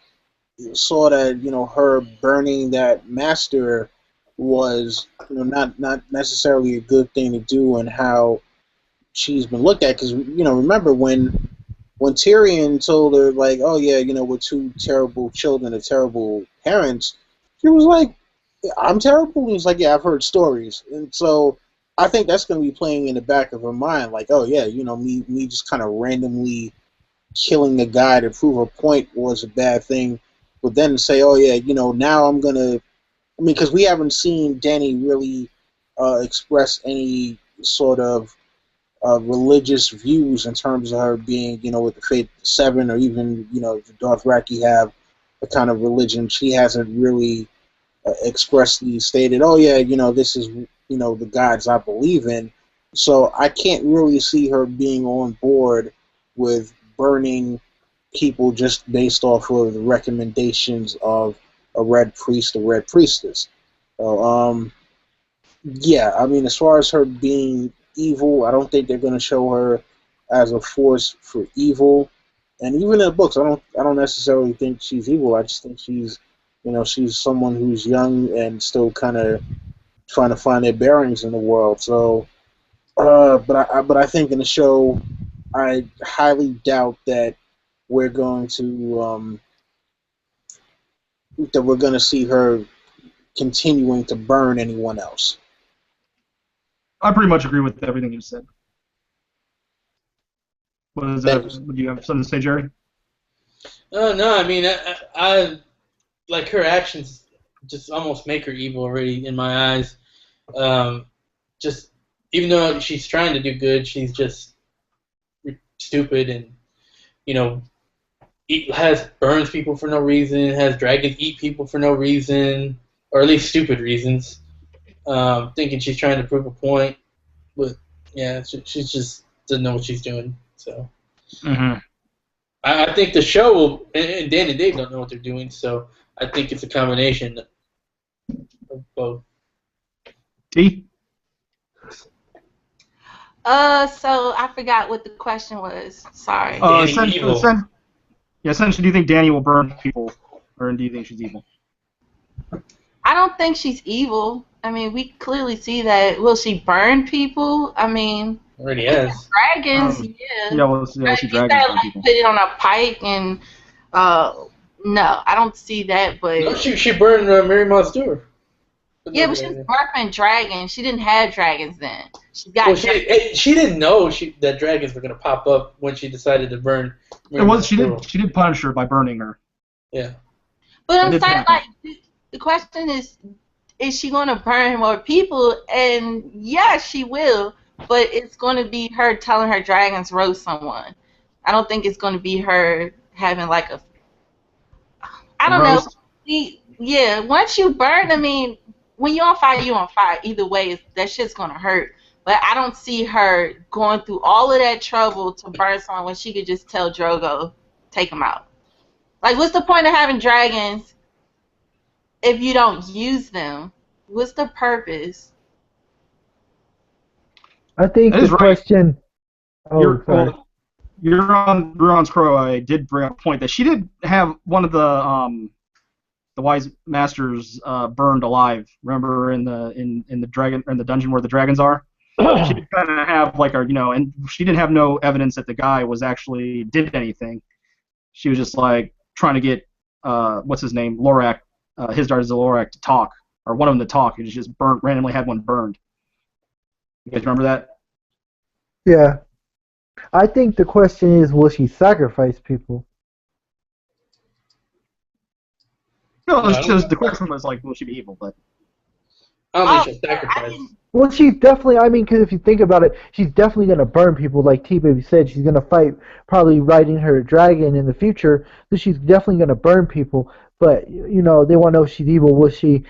saw that her burning that master was not necessarily a good thing to do, and how she's been looked at. Because remember when Tyrion told her like, oh yeah, we're two terrible children of terrible parents, she was like, I'm terrible. And he's like, yeah, I've heard stories, and so I think that's going to be playing in the back of her mind, like, oh yeah, me just kind of randomly killing a guy to prove a point was a bad thing, but then say, oh yeah, now I'm gonna. I mean, because we haven't seen Dany really express any sort of religious views in terms of her being, with the Faith Seven, or even, the Dothraki have a kind of religion. She hasn't really expressly stated, oh yeah, this is, the gods I believe in. So I can't really see her being on board with burning people just based off of the recommendations of a red priest or red priestess. So, yeah, I mean, as far as her being evil, I don't think they're going to show her as a force for evil. And even in the books, I don't necessarily think she's evil. I just think she's someone who's young and still kind of trying to find their bearings in the world. So, but I think in the show, I highly doubt that we're going to see her continuing to burn anyone else. I pretty much agree with everything you said. Would you have something to say, Jerry? No, I mean, I like her actions just almost make her evil already in my eyes. Just even though she's trying to do good, she's just stupid and burns people for no reason, has dragons eat people for no reason, or at least stupid reasons. Thinking she's trying to prove a point, but yeah, she just doesn't know what she's doing. So I think the show will, and Dan and Dave don't know what they're doing, so I think it's a combination of both. T? So I forgot what the question was. Sorry. Essentially, do you think Dany will burn people, or do you think she's evil? I don't think she's evil. I mean, we clearly see that. Will she burn people? I mean, already has. Dragons, yeah. Yeah, we'll see dragons burn people. Put it on a pike and, no, I don't see that. But no, she burned Mary Moss Stewart. Yeah, but she was birthing dragons. She didn't have dragons then. She got. Well, she didn't know that dragons were going to pop up when she decided to burn. She did punish her by burning her. Yeah. But It I'm saying, depends. like, the question is she going to burn more people? And yeah, she will, but it's going to be her telling her dragons roast someone. I don't think it's going to be her having like a, I The don't know. roast. Yeah, once you burn, I mean, when you're on fire, you're on fire. Either way, that shit's going to hurt. But I don't see her going through all of that trouble to burn someone when she could just tell Drogo, take him out. Like, what's the point of having dragons if you don't use them? What's the purpose? I think That the is right. question. Oh, You're sorry. well. You're on Ruron's Crow. I did bring up a point that she did have one of the wise masters burned alive. Remember in the dragon in the dungeon where the dragons are. She did kind of have like and she didn't have no evidence that the guy was actually did anything. She was just like trying to get what's his name, Lorak, his daughter Lorak to talk, or one of them to talk, and she just burnt randomly had one burned. You guys remember that? Yeah. I think the question is, will she sacrifice people? No, No, I don't. the question was like, will she be evil? But I don't Oh, think she'll I sacrifice. didn't. Well, she's definitely. I mean, because if you think about it, she's definitely gonna burn people. Like T Baby said, she's gonna fight, probably riding her dragon in the future. So she's definitely gonna burn people. But they want to know if she's evil. Will she,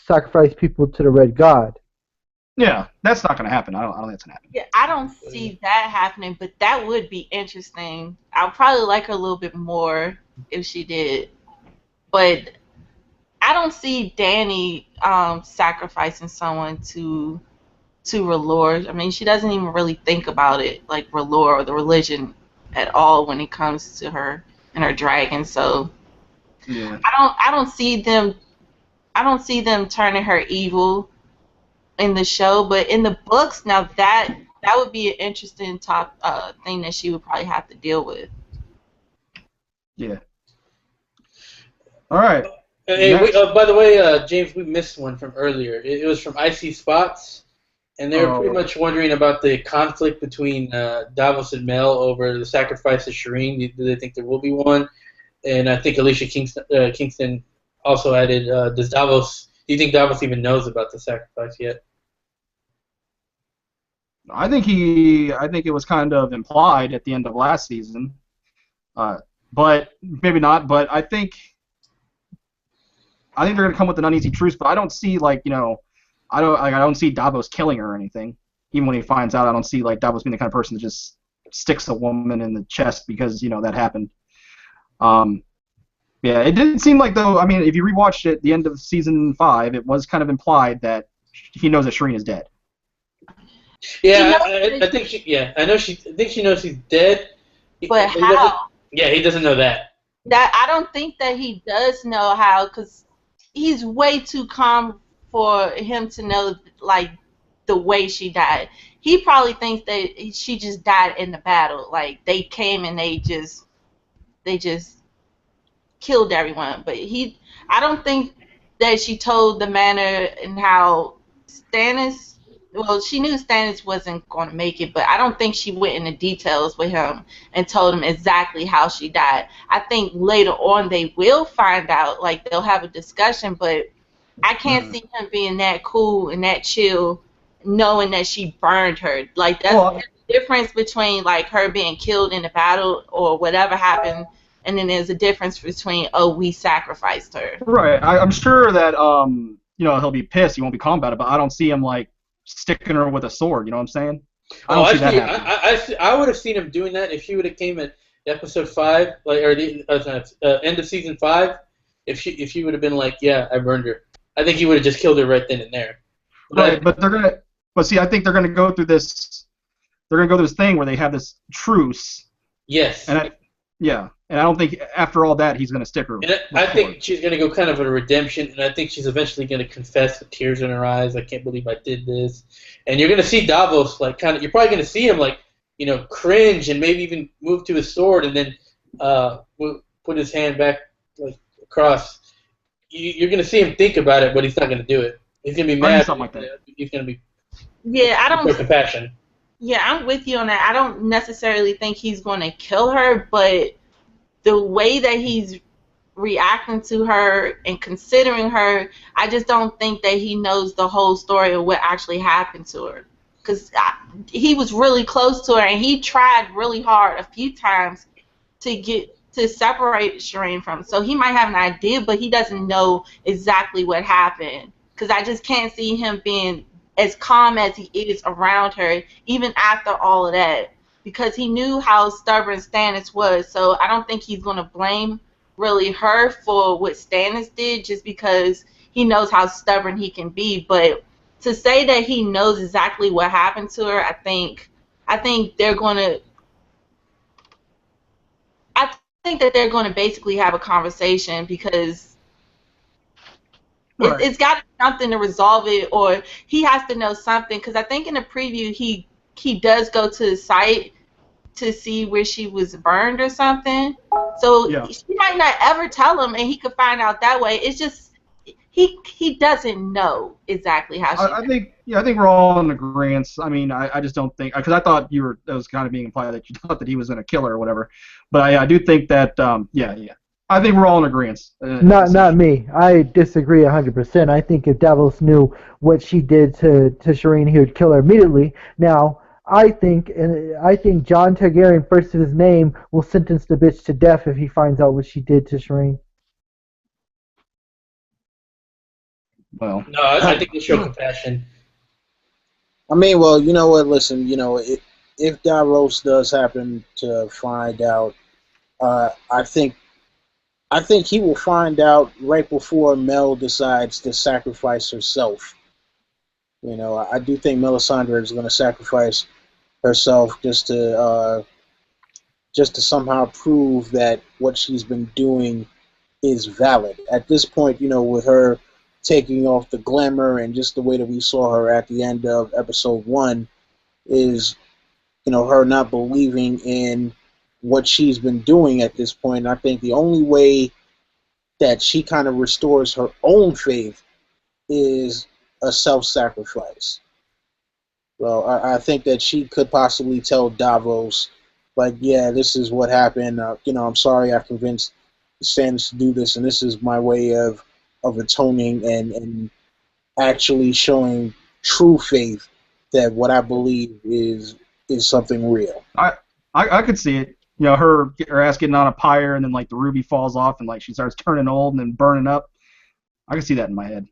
sacrifice people to the Red God? yeah, that's not gonna happen. I don't think it's gonna happen. Yeah, I don't see that happening, but that would be interesting. I'd probably like her a little bit more if she did, but I don't see Danny sacrificing someone to R'hllor. I mean, she doesn't even really think about it like R'hllor or the religion at all when it comes to her and her dragon. So Yeah. I don't see them turning her evil in the show, but in the books, now that would be an interesting top thing that she would probably have to deal with. Yeah. All right. Hey, Next. by the way, James, we missed one from earlier. It was from Icy Spots, and they were pretty Oh, much wondering about the conflict between Davos and Mel over the sacrifice of Shireen. Do they think there will be one? And I think Alicia Kingston also added, do you think Davos even knows about the sacrifice yet? I think it was kind of implied at the end of last season, uh, but maybe not. But I think they're gonna come with an uneasy truce. But I don't see I don't see Davos killing her or anything. Even when he finds out, I don't see like Davos being the kind of person that just sticks a woman in the chest because that happened. Um, yeah, it didn't seem like though. I mean, if you rewatched it, the end of season 5, it was kind of implied that he knows that Shireen is dead. Yeah, I think she. Yeah, I know she. I think she knows she's dead. But He doesn't. how? Yeah, he doesn't know that. That I don't think that he does know how, because he's way too calm for him to know like the way she died. He probably thinks that she just died in the battle. Like they came and they just killed everyone. But I don't think that she told the manner and how Stannis. Well, she knew Stannis wasn't going to make it, but I don't think she went into details with him and told him exactly how she died. I think later on they will find out, like they'll have a discussion, but I can't see him being that cool and that chill, knowing that she burned her. Like Well, there's a difference between like her being killed in the battle or whatever happened, and then there's a difference between, oh, we sacrificed her. right. I'm sure that he'll be pissed. He won't be calm about it, but I don't see him like sticking her with a sword. You know what I'm saying? I Oh, don't see that actually, happening. I would have seen him doing that if she would have came at episode 5, like or the end of season 5. If she would have been like, yeah, I burned her. I think he would have just killed her right then and there. Right, but see, I think they're gonna go through this. They're gonna go through this thing where they have this truce, Yes. and I don't think after all that he's gonna stick her. And I think she's going to go kind of a redemption, and I think she's eventually going to confess with tears in her eyes. I can't believe I did this. And you're going to see Davos, like, you're probably going to see him, like, cringe and maybe even move to his sword and then put his hand back, like, across. You're going to see him think about it, but he's not going to do it. He's going to be mad. Something like that. He's going to be Yeah, compassion. Yeah, I'm with you on that. I don't necessarily think he's going to kill her, but the way that he's reacting to her and considering her, I just don't think that he knows the whole story of what actually happened to her. Because he was really close to her, and he tried really hard a few times to separate Shireen from. So he might have an idea, but he doesn't know exactly what happened. Because I just can't see him being as calm as he is around her, even after all of that. Because he knew how stubborn Stannis was. So I don't think he's going to blame really her for what Stannis did, just because he knows how stubborn he can be. But to say that he knows exactly what happened to her, I think they're going to. I think that they're going to basically have a conversation, because Right. it's got to be something to resolve it, or he has to know something. Because I think in the preview he does go to the site to see where she was burned or something. So Yeah. she might not ever tell him, and he could find out that way. It's just he doesn't know exactly how she. I think we're all in agreement. I mean, I just don't think, because I thought that was kind of being implied that you thought that he was going to kill her or whatever, but I do think that yeah, I think we're all in agreement. Not me. I disagree 100%. I think if Davos knew what she did to Shireen, he would kill her immediately. Now, I think Jon Targaryen, first of his name, will sentence the bitch to death if he finds out what she did to Shireen. Well, No, I think they show compassion. I mean, well, you know what? Listen, you know, if Davos does happen to find out, I think he will find out right before Mel decides to sacrifice herself. You know, I do think Melisandre is going to sacrifice herself just to somehow prove that what she's been doing is valid. At this point, you know, with her taking off the glamour and just the way that we saw her at the end of episode 1 is, you know, her not believing in what she's been doing at this point. And I think the only way that she kind of restores her own faith is a self-sacrifice. Well, I think that she could possibly tell Davos, like, yeah, this is what happened. You know, I'm sorry I convinced Stannis to do this, and this is my way of atoning and actually showing true faith that what I believe is something real. I could see it. You know, her ass getting on a pyre, and then like the ruby falls off, and like she starts turning old and then burning up. I can see that in my head.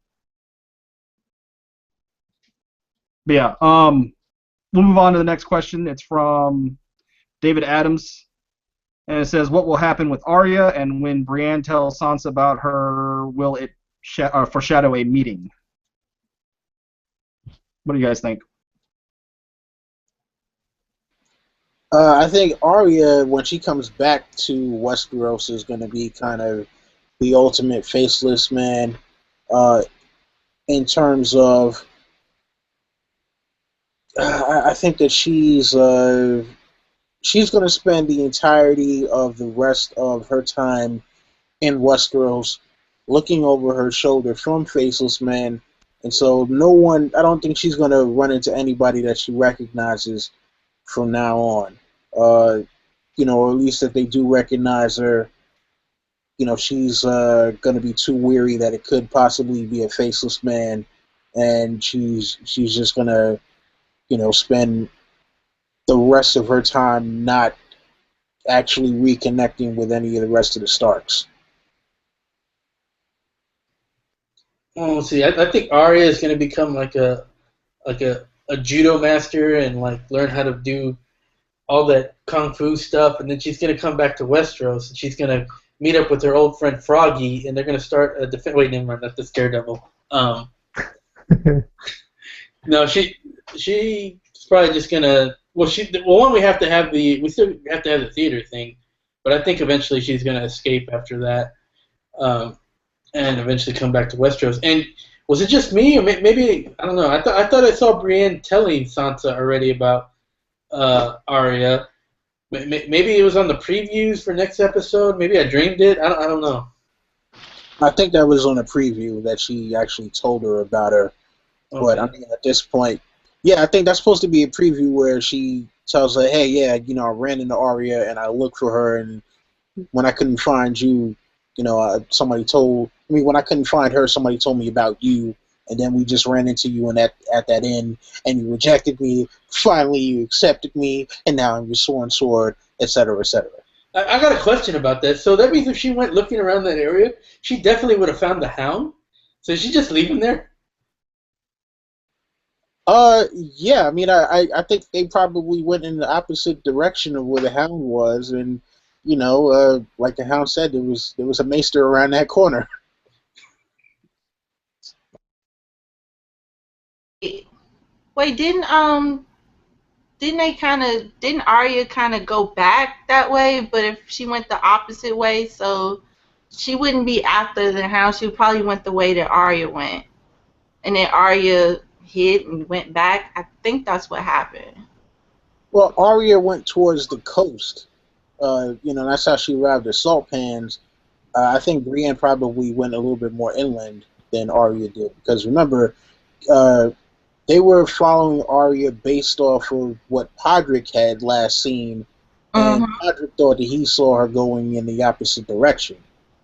But yeah, we'll move on to the next question. It's from David Adams, and it says, "What will happen with Arya, and when Brienne tells Sansa about her, will it foreshadow a meeting?" What do you guys think? I think Arya, when she comes back to Westeros, is going to be kind of the ultimate faceless man in terms of. I think that she's going to spend the entirety of the rest of her time in Westeros looking over her shoulder from Faceless Man. And so I don't think she's going to run into anybody that she recognizes from now on. You know, or at least if they do recognize her, you know, she's going to be too weary that it could possibly be a Faceless Man, and she's just going to, you know, spend the rest of her time not actually reconnecting with any of the rest of the Starks. Oh, see, I think Arya is going to become like a judo master and like learn how to do all that kung fu stuff, and then she's going to come back to Westeros and she's going to meet up with her old friend Froggy, and they're going to start a defense. Wait, never mind, that's the Daredevil. No, she's probably just going to. Well, one, we still have to have the theater thing, but I think eventually she's going to escape after that. And eventually come back to Westeros. And was it just me, or maybe I don't know? I thought I saw Brienne telling Sansa already about Arya. Maybe it was on the previews for next episode. Maybe I dreamed it. I don't know. I think that was on a preview that she actually told her about her. Okay. But I mean, at this point, yeah, I think that's supposed to be a preview where she tells her, "Hey, yeah, you know, I ran into Arya and I looked for her, and when I couldn't find you, somebody told me when I couldn't find her, somebody told me about you, and then we just ran into you at that inn, and you rejected me. Finally, you accepted me, and now I'm your sworn sword, etc., etc. I got a question about that. So that means if she went looking around that area, she definitely would have found the hound. So is she just leave him there? Yeah. I mean, I think they probably went in the opposite direction of where the hound was, and like the hound said, there was a maester around that corner. Wait, didn't Arya kind of go back that way? But if she went the opposite way, so she wouldn't be after the house. She probably went the way that Arya went, and then Arya hid and went back. I think that's what happened. Well, Arya went towards the coast. That's how she arrived at Salt Pans. I think Brienne probably went a little bit more inland than Arya did, because remember, uh, they were following Arya based off of what Podrick had last seen, and Mm-hmm. Podrick thought that he saw her going in the opposite direction.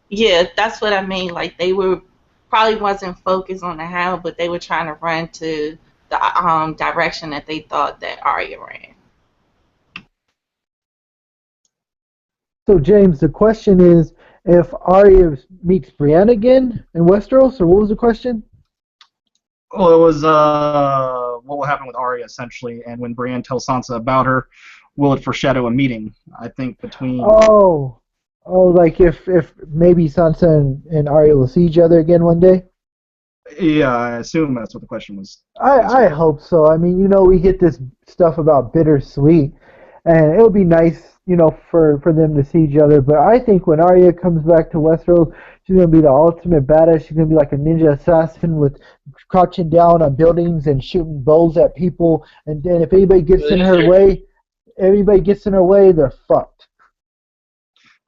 Yeah, that's what I mean. Like they were probably wasn't focused on the how, but they were trying to run to the direction that they thought that Arya ran. So James, the question is if Arya meets Brienne again in Westeros, or what was the question? Well, it was what will happen with Arya essentially, and when Brienne tells Sansa about her, will it foreshadow a meeting? I think between. Like if maybe Sansa and Arya will see each other again one day? Yeah, I assume that's what the question was. I hope so. I mean, we get this stuff about bittersweet, and it would be nice, for them to see each other. But I think when Arya comes back to Westeros, she's gonna be the ultimate badass. She's gonna be like a ninja assassin with crouching down on buildings and shooting bows at people. And then if anybody gets in her way, they're fucked.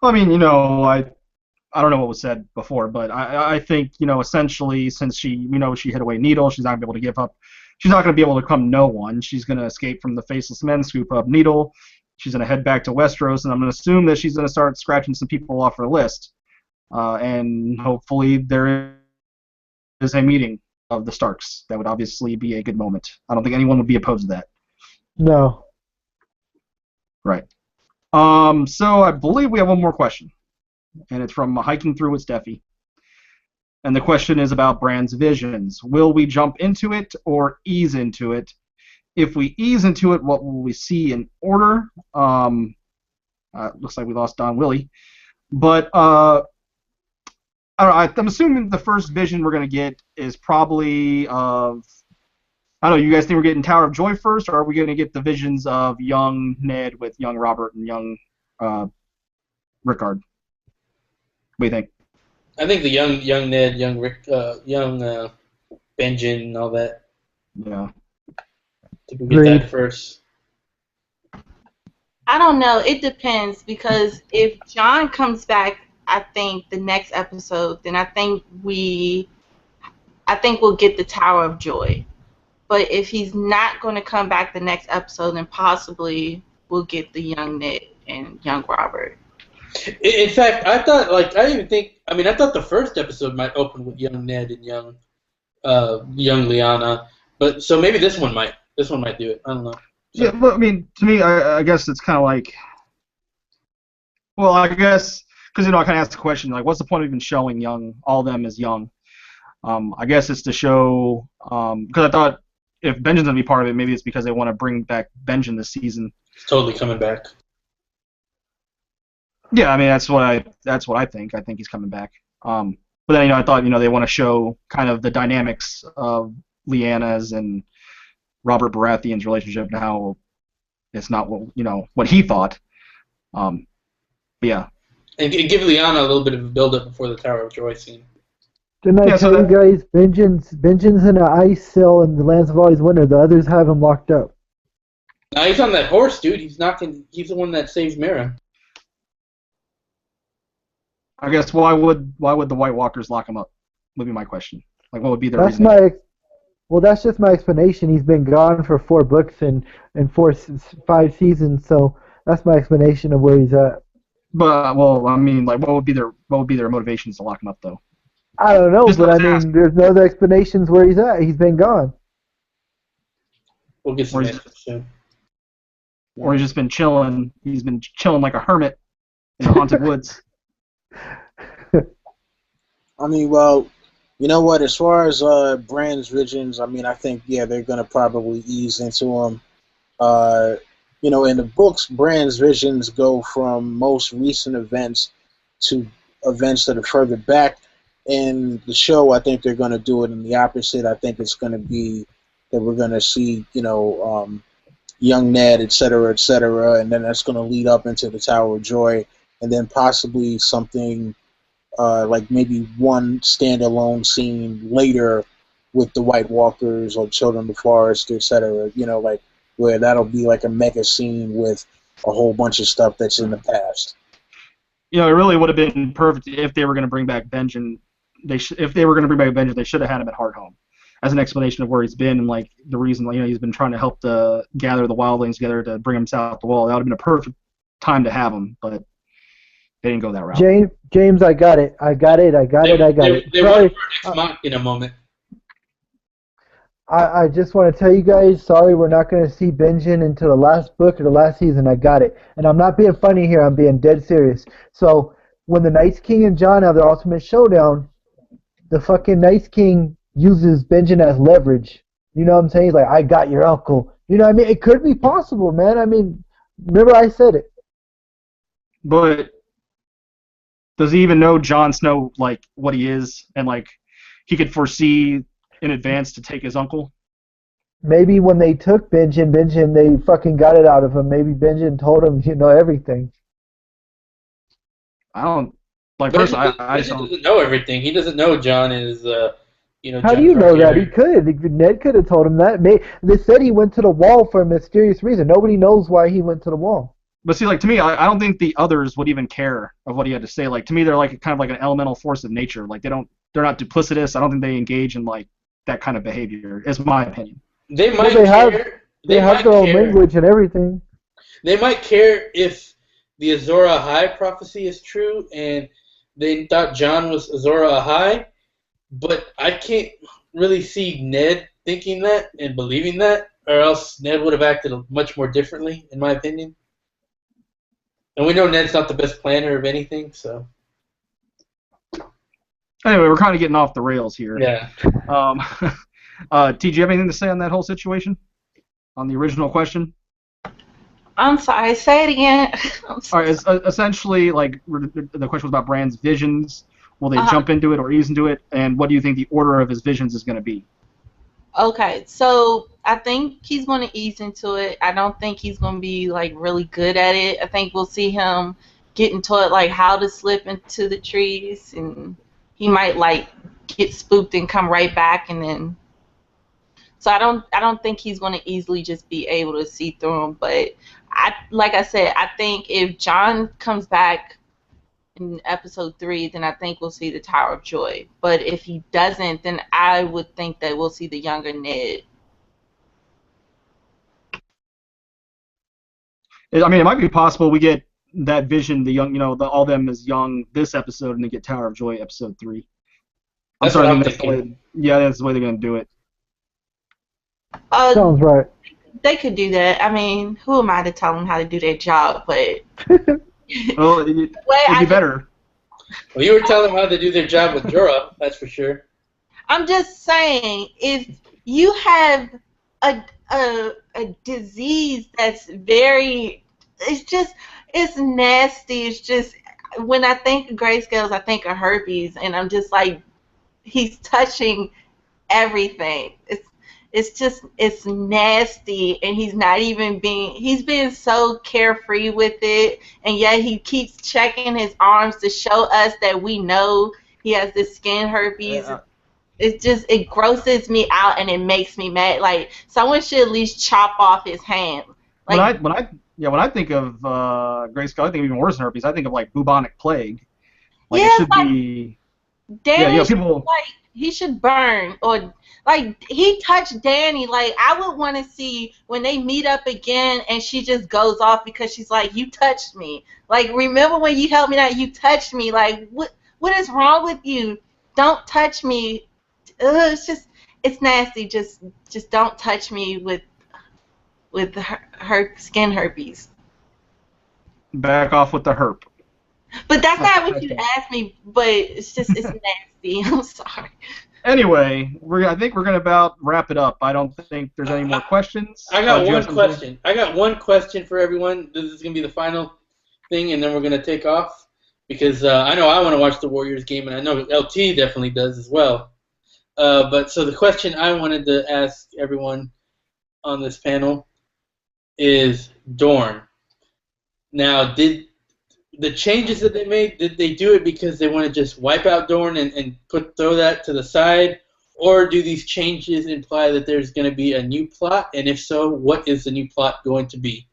Well, I mean, I don't know what was said before, but I think, essentially, since she hid away Needle, she's not gonna be able to give up. She's not gonna be able to become no one. She's gonna escape from the Faceless Men, scoop up Needle. She's gonna head back to Westeros, and I'm gonna assume that she's gonna start scratching some people off her list, and hopefully there is a meeting of the Starks. That would obviously be a good moment. I don't think anyone would be opposed to that. No. Right. So I believe we have one more question, and it's from Hiking Through with Steffi. And the question is about Bran's visions. Will we jump into it or ease into it? If we ease into it, what will we see in order? Looks like we lost Don Willie. But I don't know, I'm assuming the first vision we're going to get is probably of... I don't know, you guys think we're getting Tower of Joy first, or are we going to get the visions of young Ned with young Robert and young Rickard? What do you think? I think the young Ned, young Rick, young Benjen, and all that. Yeah. I think we get that first. I don't know. It depends, because if John comes back, I think the next episode, then I think we'll get the Tower of Joy. But if he's not going to come back the next episode, then possibly we'll get the young Ned and young Robert. In fact, I thought the first episode might open with young Ned and young Lyanna, but so maybe this one might do it. I don't know. So. Yeah, but I mean, to me, I guess it's kind of like, well, I guess because I kind of asked the question like, what's the point of even showing all of them as young? I guess it's to show because I thought if Benjen's gonna be part of it, maybe it's because they want to bring back Benjen this season. He's totally coming back. Yeah, I mean that's what I think. I think he's coming back. But then I thought they want to show kind of the dynamics of Lyanna's and Robert Baratheon's relationship and how it's not what he thought. But yeah. And give Lyanna a little bit of a build up before the Tower of Joy scene. Didn't I tell you guys, Benjen's in an ice cell in the Lands of Always Winter. The others have him locked up. Nah, he's on that horse, dude. He's the one that saves Mera. I guess why would the White Walkers lock him up? Would be my question. Like, what would be their reason? That's just my explanation. He's been gone for 4 books and 5 seasons, so that's my explanation of where he's at. But well, I mean, like, what would be their motivations to lock him up though? I don't know, Just but I let's ask. mean, there's no other explanations where he's at. He's been gone. We'll get Or some he's answers soon. or he's just been chilling. He's been chilling like a hermit in the haunted woods. I mean, well, you know what? As far as Brand's visions, I mean, I think yeah, they're gonna probably ease into him. Uh, in the books, Brand's visions go from most recent events to events that are further back. In the show, I think they're going to do it in the opposite. I think it's going to be that we're going to see, young Ned, et cetera, and then that's going to lead up into the Tower of Joy, and then possibly something like maybe one standalone scene later with the White Walkers or Children of the Forest, etc. Like where that'll be like a mega scene with a whole bunch of stuff that's in the past. It really would have been perfect if they were going to bring back Benjen. If they were going to bring back Benjen, they should have had him at Hardhome as an explanation of where he's been and like the reason he's been trying to help gather the wildlings together to bring him south the wall. That would have been a perfect time to have him, but they didn't go that route. James, I got it. I got it. They Sorry, went for X Mach in a moment. I just want to tell you guys, sorry, we're not going to see Benjen until the last book or the last season. I got it. And I'm not being funny here. I'm being dead serious. So when the Night's King and Jon have their ultimate showdown, the fucking Night's King uses Benjen as leverage. You know what I'm saying? He's like, I got your uncle. You know what I mean? It could be possible, man. I mean, remember I said it. But does he even know Jon Snow like what he is and like he could foresee in advance to take his uncle? Maybe when they took Benjen, they fucking got it out of him. Maybe Benjen told him, everything. I don't like. But Personally, I Benjen doesn't know everything. He doesn't know John is, How do John you know that? He Targaryen. could. Ned could have told him that. They said he went to the wall for a mysterious reason. Nobody knows why he went to the wall. But see, like to me, I don't think the others would even care of what he had to say. Like to me, they're like kind of like an elemental force of nature. Like they're not duplicitous. I don't think they engage in like that kind of behavior. Is my opinion. They Well, might they care. they have their own language and everything. They might care if the Azor Ahai prophecy is true and they thought John was Azor Ahai, but I can't really see Ned thinking that and believing that, or else Ned would have acted much more differently, in my opinion. And we know Ned's not the best planner of anything, so. Anyway, we're kind of getting off the rails here. Yeah. T, do you have anything to say on that whole situation? On the original question? I'm sorry, say it again. All right, it's, essentially, like, the question was about Brand's visions. Will they jump into it or ease into it? And what do you think the order of his visions is going to be? Okay, so I think he's going to ease into it. I don't think he's going to be, like, really good at it. I think we'll see him getting taught, like, how to slip into the trees, and he might, like, get spooked and come right back, and then... So I don't think he's going to easily just be able to see through them. But like I said, I think if John comes back in episode 3, then I think we'll see the Tower of Joy. But if he doesn't, then I would think that we'll see the younger Ned. I mean, it might be possible we get that vision, the young, all them as young this episode, and then get Tower of Joy episode 3. That's what I'm thinking. That's the way they're going to do it. Sounds right. They could do that. I mean, who am I to tell them how to do their job? But well, it'd be better. Well, you were telling them how to do their job with Jorah, that's for sure. I'm just saying, if you have a disease that's it's nasty. It's just, when I think of grayscales, I think of herpes, and I'm just like, he's touching everything. It's nasty, and he's being so carefree with it, and yet he keeps checking his arms to show us that we know he has this skin herpes. Yeah. It grosses me out, and it makes me mad. Like, someone should at least chop off his hand. Like, when I think of grayscale, I think of even worse than herpes. I think of like bubonic plague. Like, yeah, it should be. Danny, people. Like, he should burn, or like he touched Danny. Like I would want to see when they meet up again and she just goes off because she's like, you touched me. Like, remember when you helped me out, you touched me. Like, what is wrong with you? Don't touch me. It's nasty. Just don't touch me with her skin herpes. Back off with the herp. But that's not what you asked me. But it's nasty. I'm sorry. Anyway, I think we're gonna about wrap it up. I don't think there's any more questions. I got one question. I got one question for everyone. This is gonna be the final thing, and then we're gonna take off because I know I want to watch the Warriors game, and I know LT definitely does as well. But so the question I wanted to ask everyone on this panel is Dorn. Now, did the changes that they made, did they do it because they want to just wipe out Dorn and throw that to the side? Or do these changes imply that there's going to be a new plot? And if so, what is the new plot going to be?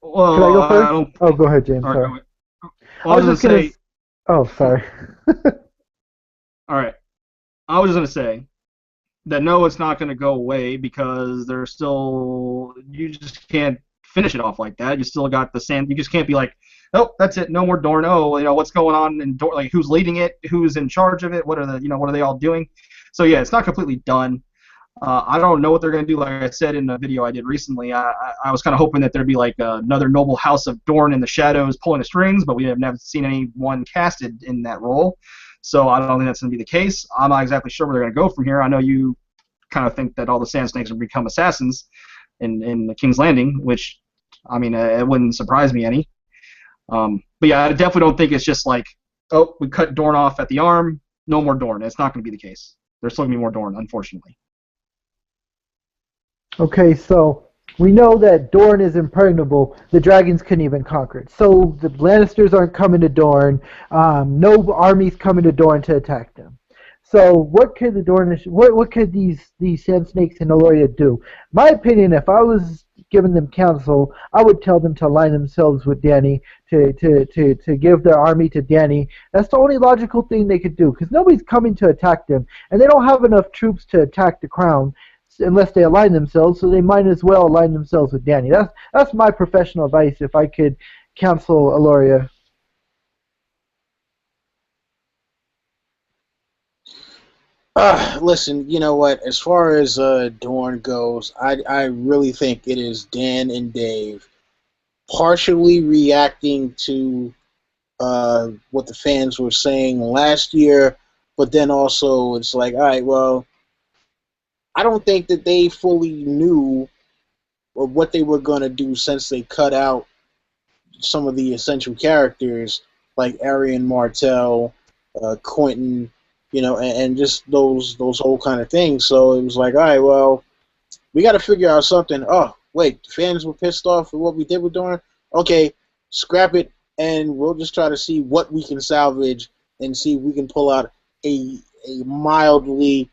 Well, can I go first? Oh, go ahead, James. Sorry. Well, I was just going to say... Oh, sorry. All right. I was just going to say that no, it's not going to go away because there's still... You just can't finish it off like that. You still got the sand. You just can't be like, oh, that's it. No more Dorn. Oh, what's going on in Dorn? Like, who's leading it? Who's in charge of it? What are they all doing? So yeah, it's not completely done. I don't know what they're going to do. Like I said in a video I did recently, I was kind of hoping that there'd be like another noble house of Dorn in the shadows pulling the strings, but we have never seen anyone casted in that role. So I don't think that's going to be the case. I'm not exactly sure where they're going to go from here. I know you kind of think that all the Sand Snakes will become assassins in King's Landing, which, I mean, it wouldn't surprise me any. But yeah, I definitely don't think it's just like, oh, we cut Dorn off at the arm, no more Dorn. It's not going to be the case. There's still going to be more Dorn, unfortunately. Okay, so we know that Dorn is impregnable. The dragons couldn't even conquer it. So the Lannisters aren't coming to Dorn. No armies coming to Dorn to attack them. So what could the Dornish? What could these Sand Snakes and Eloria do? My opinion, if I was giving them counsel, I would tell them to align themselves with Dany, to give their army to Dany. That's the only logical thing they could do, because nobody's coming to attack them, and they don't have enough troops to attack the crown unless they align themselves, so they might as well align themselves with Dany. That's my professional advice if I could counsel Eloria. Listen, you know what? As far as Dorn goes, I really think it is Dan and Dave partially reacting to what the fans were saying last year, but then also it's like, all right, well, I don't think that they fully knew what they were going to do since they cut out some of the essential characters like Arian Martell, Quentin, and just those whole kind of things. So it was like, all right, well, we got to figure out something. Oh, wait, fans were pissed off with what we did with Dorn? Okay, scrap it, and we'll just try to see what we can salvage and see if we can pull out a mildly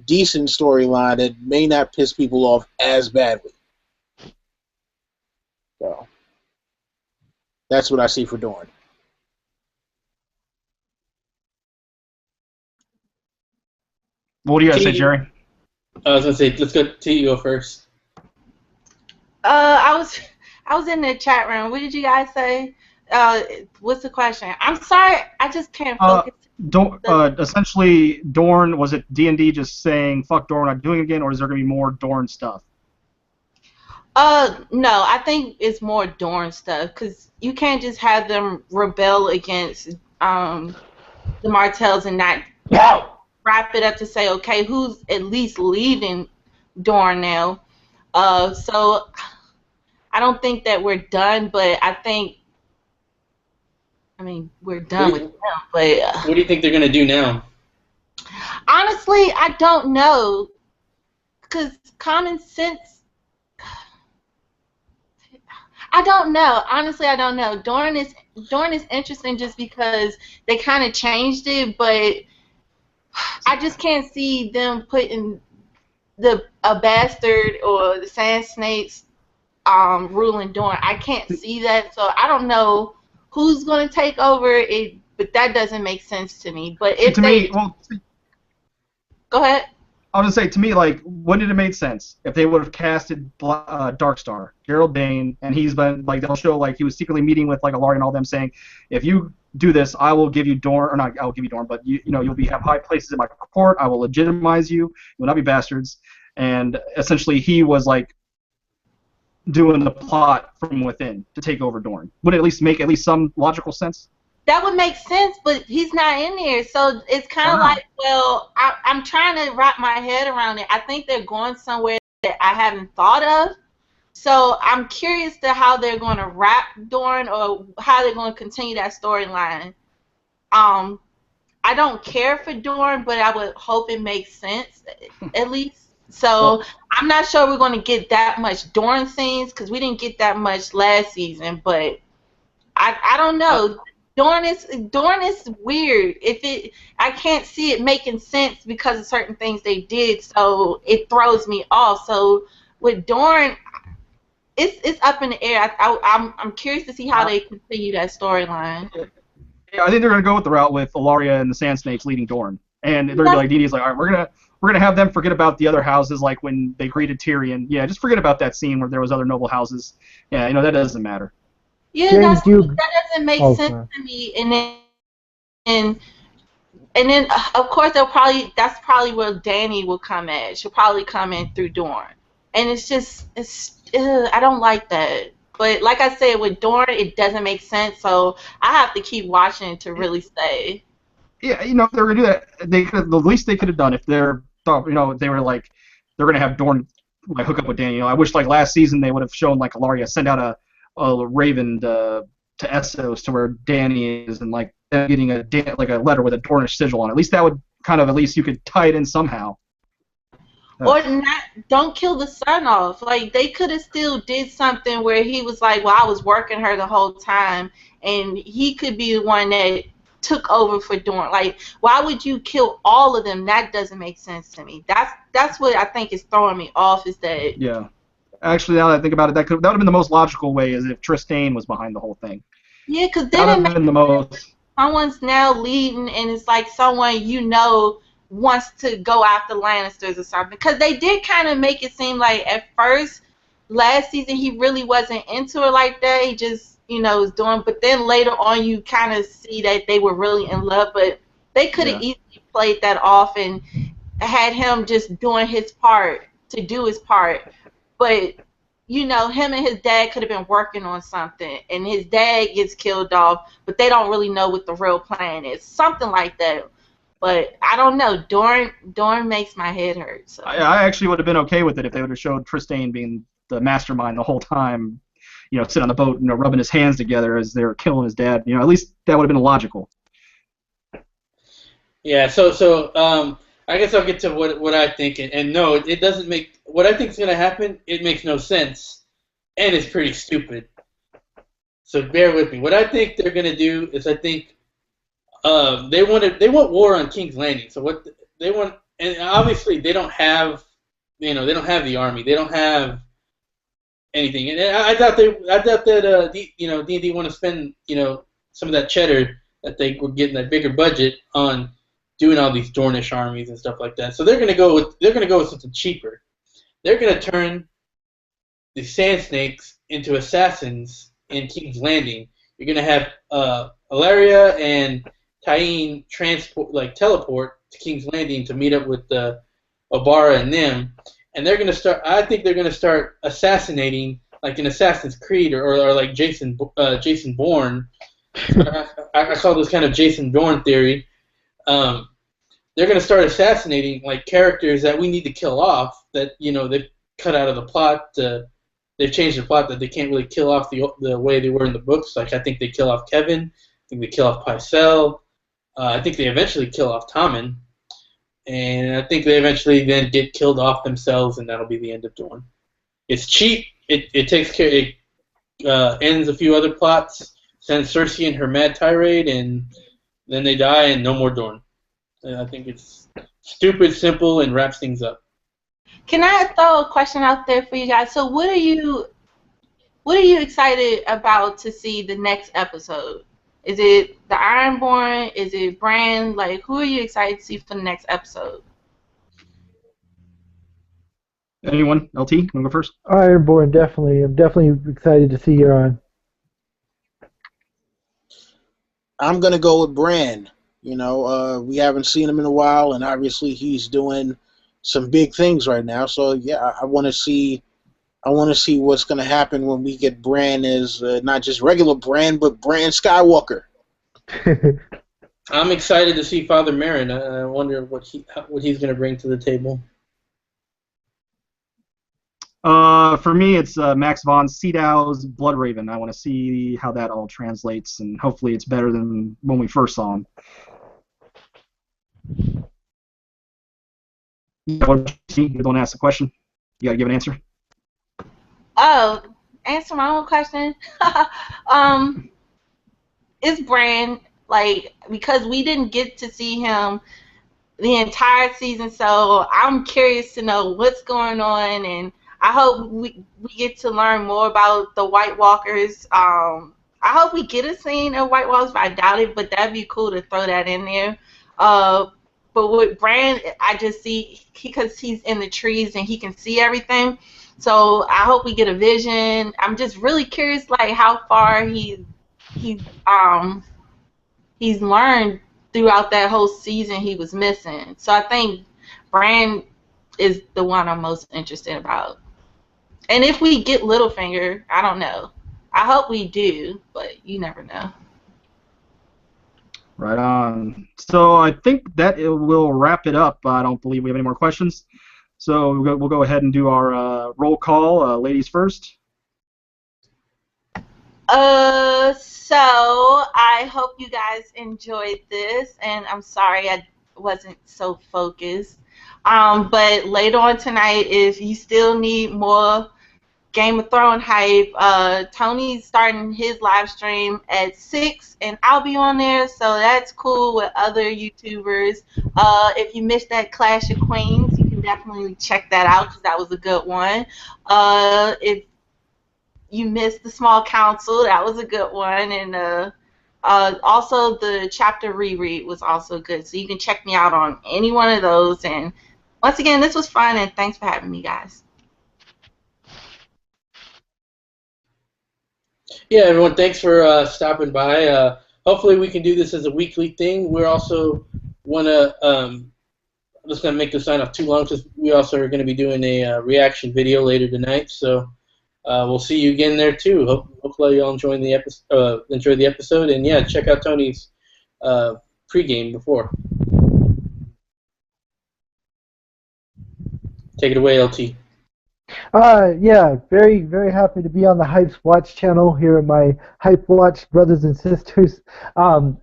decent storyline that may not piss people off as badly. So that's what I see for Dorn. What do you guys say, Jerry? I was gonna say, let's go. T, you go first. I was in the chat room. What did you guys say? What's the question? I'm sorry, I just can't focus. Essentially, Dorn, was it D&D just saying fuck Dorn, not doing it again, or is there gonna be more Dorn stuff? No, I think it's more Dorn stuff, because you can't just have them rebel against the Martells and not wrap it up to say, okay, who's at least leading Dorn now? So I don't think that we're done, but we're done with them. But what do you think they're gonna do now? Honestly, I don't know, because common sense. I don't know. Honestly, I don't know. Dorn is interesting just because they kind of changed it, but I just can't see them putting a bastard or the Sand Snakes ruling Dorn. I can't see that, so I don't know who's going to take over it, but that doesn't make sense to me. But if Go ahead. I'll just say, to me, like, wouldn't it have made sense if they would have casted Darkstar, Gerald Dane, and he's been, like, they'll show, like, he was secretly meeting with, like, Alaria and all them saying, if you do this, I will give you Dorne, or not, I will give you Dorne, but, you know, have high places in my court, I will legitimize you, you will not be bastards, and essentially he was, like, doing the plot from within to take over Dorne. Would it at least make at least some logical sense? That would make sense, but he's not in there, so it's kind of Wow. like, well, I'm trying to wrap my head around it. I think they're going somewhere that I haven't thought of, so I'm curious to how they're going to wrap Dorne or how they're going to continue that storyline. I don't care for Dorne, but I would hope it makes sense at least. So I'm not sure we're going to get that much Dorne scenes because we didn't get that much last season, but I don't know. Dorne is weird. I can't see it making sense because of certain things they did, so it throws me off. So with Dorne, it's up in the air. I'm curious to see how they continue that storyline. Yeah, I think they're gonna go with the route with Alaria and the Sand Snakes leading Dorne, and they're gonna be like, Dee like, all right, we're gonna have them forget about the other houses, like when they greeted Tyrion. Yeah, just forget about that scene where there was other noble houses. Yeah, you know, that doesn't matter. Yeah, James, that doesn't make sense sorry. to me. And then of course that's probably where Dany will come in. She'll probably come in through Dorne, and I don't like that. But like I said, with Dorne, it doesn't make sense. So I have to keep watching to really stay. Yeah, you know, if they were gonna do that, the least they could have done if they're, you know, they were like, they're gonna have Dorne like hook up with Dany. You know, I wish like last season they would have shown like Alaria send out a raven to Essos to where Dany is, and like them getting like a letter with a Dornish sigil on it. At least that would kind of, at least you could tie it in somehow. Or not, don't kill the son off. Like, they could have still did something where he was like, well, I was working her the whole time, and he could be the one that took over for Dorne. Like, why would you kill all of them? That doesn't make sense to me. That's what I think is throwing me off, is that... Yeah. Actually, now that I think about it, that would have been the most logical way, is if Trystane was behind the whole thing. Yeah, because That then would have been the most... someone's now leading, and it's like someone wants to go after Lannisters or something. Because they did kind of make it seem like at first, last season, he really wasn't into it like that. He just, was doing. But then later on, you kind of see that they were really in love. But they could have easily played that off and had him just doing his part to do his part. But him and his dad could have been working on something, and his dad gets killed off, but they don't really know what the real plan is. Something like that. But I don't know. Dorne makes my head hurt. So. I actually would have been okay with it if they would have showed Trystane being the mastermind the whole time, sitting on the boat, rubbing his hands together as they were killing his dad. At least that would have been logical. Yeah, so I guess I'll get to what I think, and no, it doesn't make, what I think is going to happen, it makes no sense, and it's pretty stupid. So bear with me. What I think they're going to do is, I think they want war on King's Landing. So what they want, and obviously they don't have, they don't have the army, they don't have anything, and I doubt that D&D want to spend some of that cheddar that they were getting, that bigger budget on doing all these Dornish armies and stuff like that. So they're gonna go with something cheaper. They're gonna turn the Sand Snakes into assassins in King's Landing. You're gonna have Alaria and Tyene teleport to King's Landing to meet up with Obara and them, and they're gonna start. I think they're gonna start assassinating, like in Assassin's Creed or like Jason Bourne. I call this kind of Jason Bourne theory. They're going to start assassinating like characters that we need to kill off, that they've cut out of the plot. They've changed the plot that they can't really kill off the way they were in the books. Like, I think they kill off Kevin. I think they kill off Pycelle. I think they eventually kill off Tommen. And I think they eventually then get killed off themselves, and that'll be the end of Dorne. It's cheap. It takes care. It ends a few other plots. Sends Cersei in her mad tirade, and then they die, and no more Dorne. And I think it's stupid, simple, and wraps things up. Can I throw a question out there for you guys? So what are you excited about to see the next episode? Is it the Ironborn? Is it Bran? Like, who are you excited to see for the next episode? Anyone? LT, you want to go first? Ironborn, definitely. I'm definitely excited to see you on. I'm gonna go with Bran. We haven't seen him in a while, and obviously he's doing some big things right now. So yeah, I want to see. I want to see what's gonna happen when we get Bran as not just regular Bran, but Bran Skywalker. I'm excited to see Father Merrin. I wonder what he's going to bring to the table. For me, it's Max von Sydow's Bloodraven. I want to see how that all translates, and hopefully it's better than when we first saw him. You don't ask the question. You got to give an answer. Oh, answer my own question. It's Bran, like, because we didn't get to see him the entire season, so I'm curious to know what's going on, and I hope we get to learn more about the White Walkers. I hope we get a scene of White Walkers, but I doubt it, but that'd be cool to throw that in there. But with Bran, I just see, because he's in the trees and he can see everything, so I hope we get a vision. I'm just really curious, like, how far he he's learned throughout that whole season he was missing. So I think Bran is the one I'm most interested about. And if we get Littlefinger, I don't know. I hope we do, but you never know. Right on. So I think that it will wrap it up. I don't believe we have any more questions. So we'll go ahead and do our roll call. Ladies first. So I hope you guys enjoyed this, and I'm sorry I wasn't so focused. But later on tonight, if you still need more Game of Thrones hype, Tony's starting his live stream at 6, and I'll be on there, so that's cool with other YouTubers. If you missed that Clash of Queens, you can definitely check that out because that was a good one. If you missed the Small Council, that was a good one, and also the chapter reread was also good, so you can check me out on any one of those. And once again, this was fun, and thanks for having me, guys. Yeah, everyone, thanks for stopping by. Hopefully we can do this as a weekly thing. We're also want to, I'm just going to make this sign off too long because we also are going to be doing a reaction video later tonight. So we'll see you again there too. Hopefully you all enjoy the episode. And yeah, check out Tony's pregame before. Take it away, LT. Yeah, very, very happy to be on the Hype Watch channel here at my Hype Watch brothers and sisters.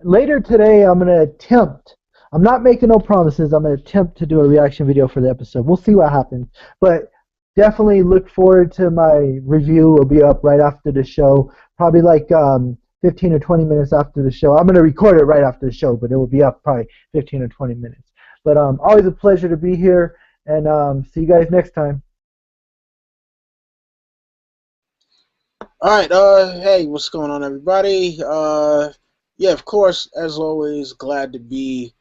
Later today, I'm going to attempt, I'm not making no promises, I'm going to attempt to do a reaction video for the episode. We'll see what happens. But definitely look forward to my review. It'll be up right after the show, probably like 15 or 20 minutes after the show. I'm going to record it right after the show, but it will be up probably 15 or 20 minutes. But always a pleasure to be here, and see you guys next time. All right, hey, what's going on, everybody? Yeah, of course, as always, glad to be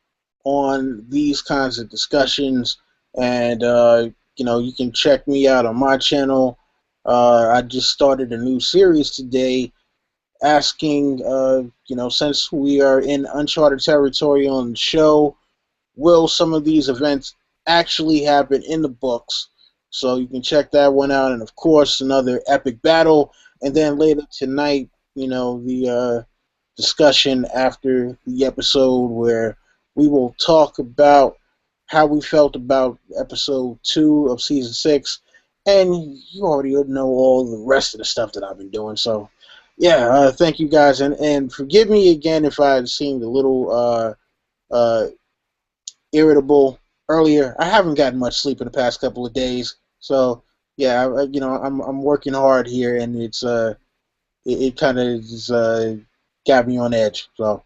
on these kinds of discussions, and you can check me out on my channel. I just started a new series today, asking, since we are in uncharted territory on the show, will some of these events actually happen in the books? So you can check that one out, and of course, another epic battle. And then later tonight, the discussion after the episode where we will talk about how we felt about episode 2 of season 6. And you already know all the rest of the stuff that I've been doing. So, yeah, thank you guys. And forgive me again if I seemed a little irritable earlier. I haven't gotten much sleep in the past couple of days. So, yeah, I'm working hard here, and it kind of just got me on edge. So.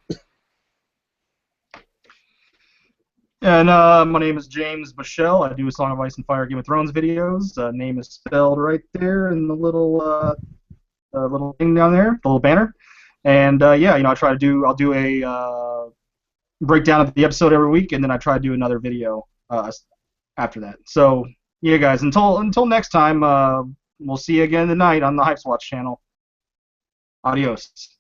And my name is James Michelle. I do a Song of Ice and Fire Game of Thrones videos. Name is spelled right there in the little thing down there, the little banner. And yeah, I'll do a breakdown of the episode every week, and then I try to do another video after that. So Yeah, guys. Until next time. We'll see you again tonight on the Hypes Watch channel. Adios.